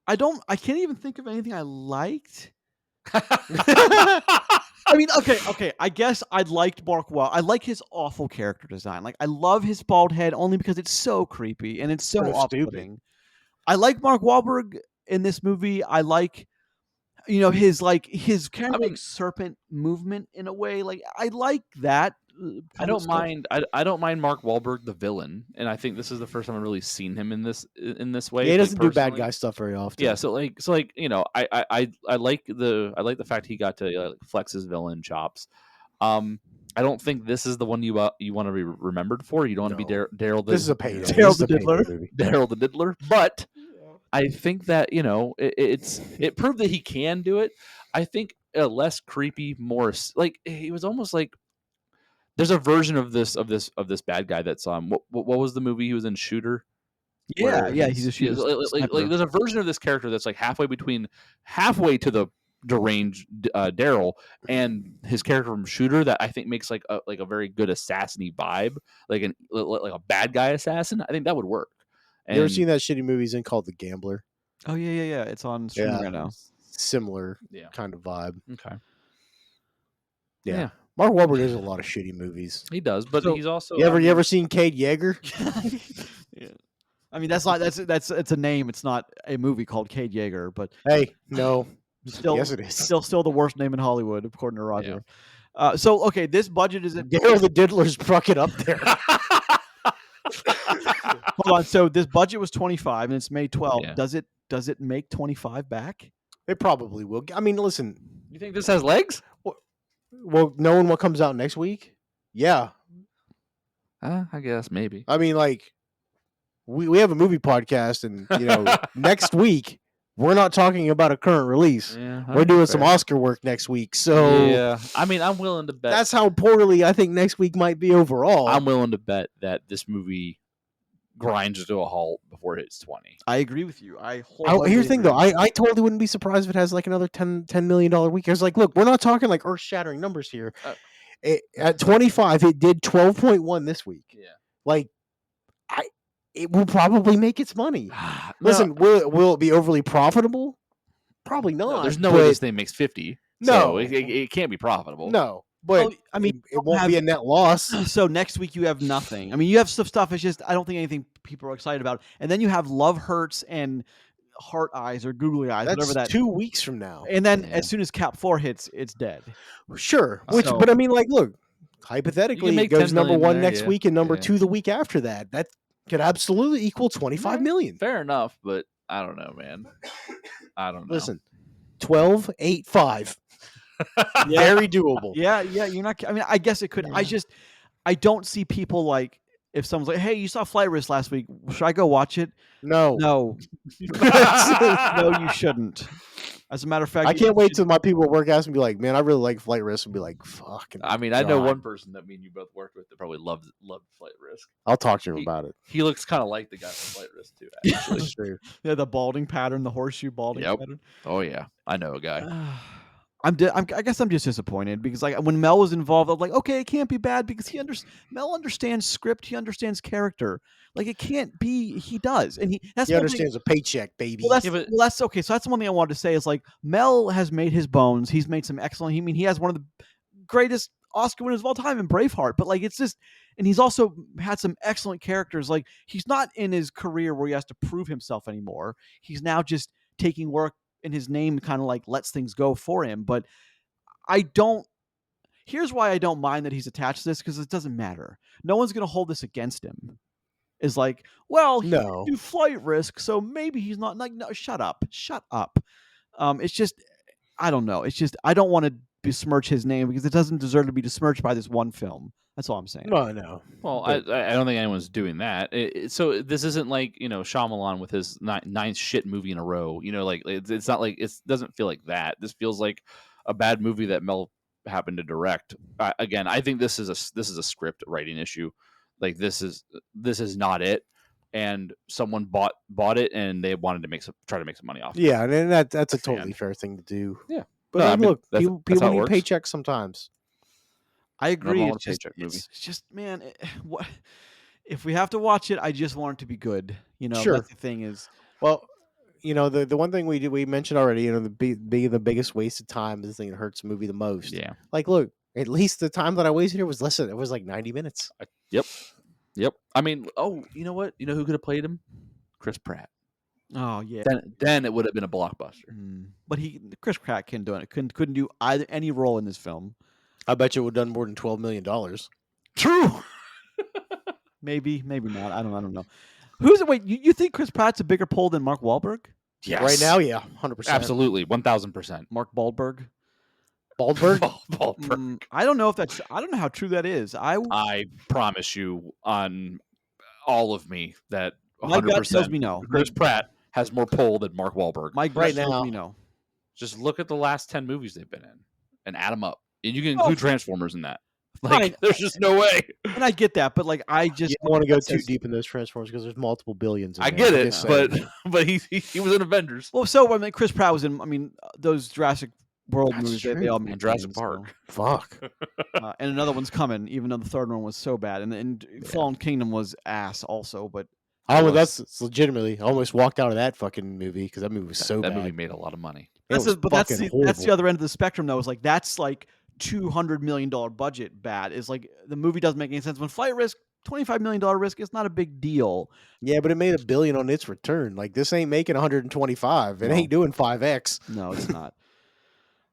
I can't even think of anything I liked. I mean, okay. I guess I liked Mark Wahlberg. I like his awful character design. Like, I love his bald head only because it's so creepy and it's so So stupid. off-putting. I like Mark Wahlberg in this movie. I like, his kind of mean- like serpent movement in a way. Like, I like that. I kind of don't stuff. mind. I don't mind Mark Wahlberg, the villain, and I think this is the first time I've really seen him in this way. Yeah, he like, doesn't do bad personally. guy stuff very often. Yeah, so like I like the fact he got to flex his villain chops. I don't think this is the one you want to be remembered for. You don't want to be No. Daryl. This is a payday. Daryl This is the a payday Diddler. movie. Daryl the Diddler, but I think that it proved that he can do it. I think a less creepy, more like he was almost like there's a version of this bad guy that's what was the movie he was in, Shooter? Yeah, Where yeah. He's a yeah, like sniper. there's a version of this character that's like halfway to the deranged Daryl and his character from Shooter that I think makes like a very good assassin-y vibe, like a bad guy assassin. I think that would work. You ever seen that shitty movie he's in called The Gambler? Oh yeah. It's on streaming Yeah. right now. Similar Yeah. kind of vibe. Okay. Yeah. Yeah. Mark Wahlberg does a lot of shitty movies. He does, but So, he's also You ever seen Cade Yeager? Yeah. I mean, that's it's a name. It's not a movie called Cade Yeager, but Hey, no. still, Yes, it is. still the worst name in Hollywood, according to Roger. So okay, this budget is at Daryl the Diddler's fucking up there. hold on. So this budget was 25 and it's made 12. Yeah. Does it make 25 back? They probably will. I mean, listen. You think this has legs? Well, knowing what comes out next week, yeah. I guess maybe. I mean, like, we have a movie podcast, and next week we're not talking about a current release. Yeah, We're doing some Oscar work next week, so Yeah, I mean, I'm willing to bet. that's how poorly I think next week might be overall. I'm willing to bet that this movie grinds to a halt before it's 20. I agree with you. Here's the thing, though. I totally wouldn't be surprised if it has like another $10 million week. I was like, look, we're not talking like earth-shattering numbers here. At 25, it did 12.1 this week. Yeah. Like, it will probably make its money. No, Listen, will it be overly profitable? Probably not. there's no way but- this thing makes 50. No. So it can't be profitable. No, but Well, I mean, it won't be a net loss. So next week you have nothing. I mean, you have some stuff. It's just I don't think anything people are excited about. And then you have Love Hurts and heart eyes or googly eyes, That's whatever that. 2 weeks from now. And then Yeah. as soon as Cap 4 hits, it's dead. Sure. So- But I mean, like, look, hypothetically, it make goes 10 number million 1 there, next yeah. week and number Yeah. 2 the week after that. That could absolutely equal 25 million. Fair enough, but I don't know, man. I don't know. Listen, 12, 8, 5. Yeah. Very doable. Yeah, you're not. I mean, I guess it could. I don't see people like if someone's like, "Hey, you saw Flight Risk last week. Should I go watch it?" No. No, no, you shouldn't. As a matter of fact, I you can't wait should- till my people at work ask me, be like, man, I really like Flight Risk, and be like, fucking. I mean, I know God. one person that me and you both worked with that probably loved Flight Risk. I'll talk to him about it. He looks kind of like the guy from Flight Risk too. Actually. That's true. Yeah, the balding pattern, the horseshoe balding Yep. pattern. Oh yeah, I know a guy. I guess I'm just disappointed because like when Mel was involved, I'm like, okay, it can't be bad because Mel understands script, he understands character. Like it can't be. He does, and that's He one thing- understands a paycheck, baby. Well, Yeah, but- that's okay. So that's one thing I wanted to say is like Mel has made his bones. He's made some excellent. He has one of the greatest Oscar winners of all time in Braveheart. But like it's just, and he's also had some excellent characters. Like he's not in his career where he has to prove himself anymore. He's now just taking work in his name, kind of like lets things go for him. But I don't. Here's why I don't mind that he's attached to this because it doesn't matter. No one's going to hold this against him. Is like, well, he didn't No. do Flight Risk, so maybe he's not like. No, shut up. It's just, I don't know. It's just I don't want to besmirch his name because it doesn't deserve to be besmirched by this one film. That's all I'm saying. No. Well, But- I don't think anyone's doing that. So this isn't like Shyamalan with his ninth shit movie in a row. Like it's not like it doesn't feel like that. This feels like a bad movie that Mel happened to direct. Again, I think this is a script writing issue. Like this is not it, and someone bought it and they wanted to try to make some money off. Yeah, and that's a Fan. totally fair thing to do. Yeah. But No, I I mean, look, that's people how it need works. paychecks sometimes. I agree. wrong with It's just, Paycheck movie. it's just, man, what if we have to watch it? I just want it to be good. Sure. That's the thing is, Well, the one thing we mentioned already, the biggest waste of time is the thing that hurts the movie the most. Yeah. Like, look, at least the time that I wasted here was less. It was like 90 minutes. Yep. I mean, you know what? You know who could have played him? Chris Pratt. oh yeah. Then it would have been a blockbuster. But Chris Pratt couldn't do it. Couldn't do either any role in this film. I bet you it would have done more than $12 million. True. Maybe not. I don't know. Who's it? Wait, you think Chris Pratt's a bigger pull than Mark Wahlberg? Yes. Right now, yeah, 100%. Absolutely, 1000%. Mark Wahlberg? Baldberg? Ballpark. I don't know if that's. I don't know how true that is. I promise you on all of me that My gut tells 100% me no. Chris Pratt has more pull than Mark Wahlberg. My gut Right tells now. me no. Just look at the last 10 movies they've been in and add them up. And you can Oh. include Transformers in that. Like, Fine. there's just no way. And I get that, but like I just You don't want to go that's too just- deep in those Transformers because there's multiple billions. In I there. get I'm it, just saying. but he was in Avengers. Well, so I mean, Chris Pratt was in. I mean, those Jurassic World That's movies. They true. all And made Jurassic millions, Park. Fuck. so, and another one's coming. Even though the third one was so bad, and Fallen Kingdom was ass also. But That's legitimately. I almost walked out of that fucking movie because that movie was so that bad. movie made a lot of money. It was that's fucking the horrible. other end of the spectrum though. Is like that's like $200 million budget bad. Is like the movie doesn't make any sense. When Flight Risk, $25 million risk, it's not a big deal. Yeah, but it made $1 billion on its return. Like this ain't making 125. It No. ain't doing 5x. No, it's not.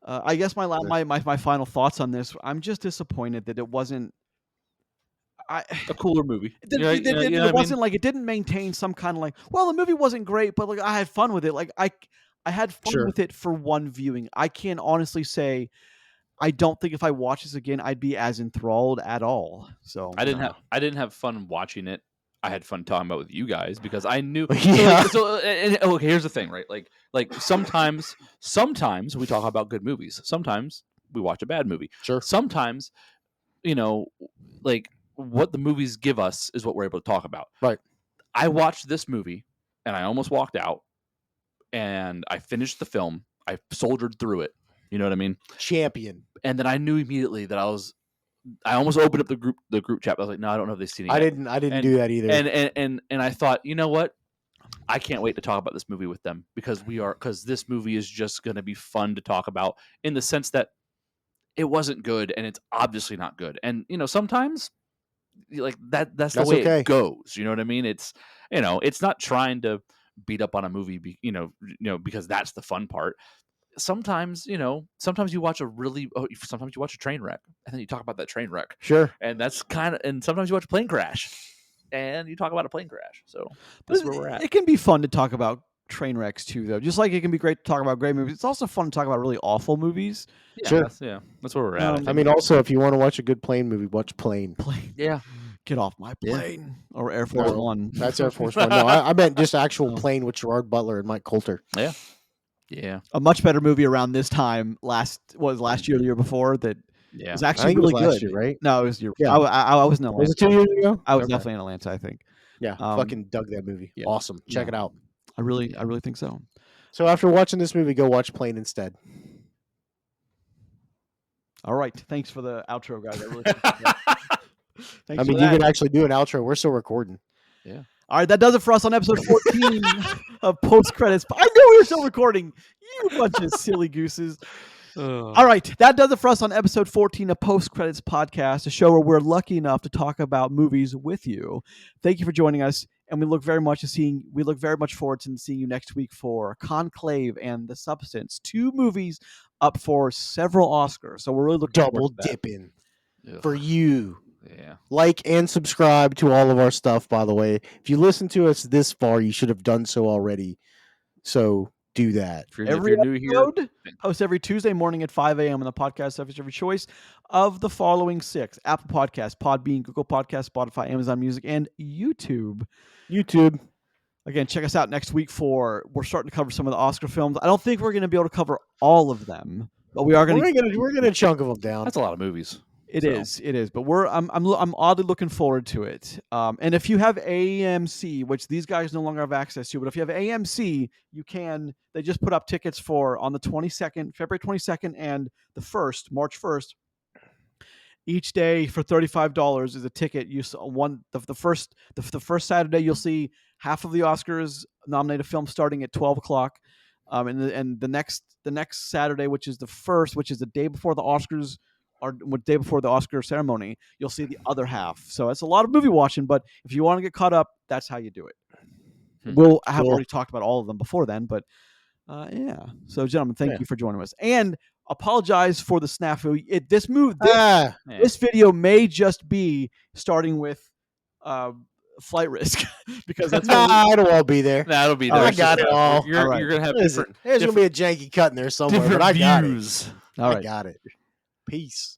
I guess my final thoughts on this. I'm just disappointed that it wasn't. A cooler movie. It, didn't- it, didn't- it wasn't like it didn't maintain some kind of like. Well, the movie wasn't great, but like I had fun with it. Like I had fun Sure. with it for one viewing. I can honestly say, I don't think if I watch this again, I'd be as enthralled at all. So I didn't have fun watching it. I had fun talking about it with you guys because I knew. Yeah. Okay, here's the thing, right? Like sometimes we talk about good movies. Sometimes we watch a bad movie. Sure. Sometimes, like what the movies give us is what we're able to talk about. Right. I watched this movie and I almost walked out, and I finished the film. I soldiered through it. You know what I mean? Champion. And then I knew immediately that I almost opened up the group chat. I was like, no, I don't know if they've seen it. I yet. didn't And- do that either. And I thought, you know what? I can't wait to talk about this movie with them because this movie is just going to be fun to talk about in the sense that it wasn't good and it's obviously not good. And sometimes like that's the That's way okay. it goes. You know what I mean? It's it's not trying to beat up on a movie, because that's the fun part. Sometimes you watch sometimes you watch a train wreck, and then you talk about that train wreck, Sure. and that's and sometimes you watch a plane crash, and you talk about a plane crash. So that's where we're at. It can be fun to talk about train wrecks too, though. Just like it can be great to talk about great movies, it's also fun to talk about really awful movies. Yeah, Sure. that's where we're at. I mean, also, if you want to watch a good plane movie, watch Plane. Yeah. Get off my Yeah. plane, or Air Force No. One. That's Air Force One. No, I meant just actual Oh. Plane with Gerard Butler and Mike Coulter. Yeah. A much better movie around this time last year, or the year before, that Yeah. was I actually think it was really last good. year, right? No, it was year. Yeah. I was in Atlanta. Was it 2 years ago? I was Okay. definitely in Atlanta, I think. Yeah, fucking dug that movie. Yeah. Awesome. Check Yeah. it out. I really think so. So after watching this movie, go watch Plane instead. All right, thanks for the outro, guys. I really appreciate that. Thanks I for mean, you that. can actually do an outro. We're still recording. All right, that does it for us on episode 14 of Post Credits. I knew we were still recording. You bunch of silly gooses. All right, that does it for us on episode 14 of Post Credits Podcast, a show where we're lucky enough to talk about movies with you. Thank you for joining us, and we look very much forward to seeing you next week for Conclave and The Substance, 2 movies up for several Oscars. So we're really looking Double forward to that. dipping Ugh. for you. Yeah. Like and subscribe to all of our stuff, by the way. If you listen to us this far, you should have done so already. So do that. If you're Every new here, episode hosts every Tuesday morning at 5 a.m. on the podcast service of your choice of the following 6: Apple Podcasts, Podbean, Google Podcasts, Spotify, Amazon Music, and YouTube. YouTube. Again, check us out next week we're starting to cover some of the Oscar films. I don't think we're going to be able to cover all of them, but we are going to. We're gonna chunk of them down. that's a lot of movies. It is. But I'm oddly looking forward to it. And if you have AMC, which these guys no longer have access to, but if you have AMC, they just put up tickets for on the 22nd, February 22nd, and the 1st, March 1st. Each day for $35 is a ticket. The first Saturday you'll see half of the Oscars nominated films starting at 12 o'clock. And the next Saturday, which is the 1st, which is the day before the Oscars. Or the day before the Oscar ceremony, you'll see the other half. So it's a lot of movie watching, but if you want to get caught up, that's how you do it. We'll have already talked about all of them before then, but yeah. So, gentlemen, thank you for joining us, and apologize for the snafu. This video may just be starting with flight risk because that's it'll all be there. That'll be Oh, there. I got it all. You're right. gonna have Listen, there's gonna be a janky cut in there somewhere, but I got it. views. all I right. got it. Peace.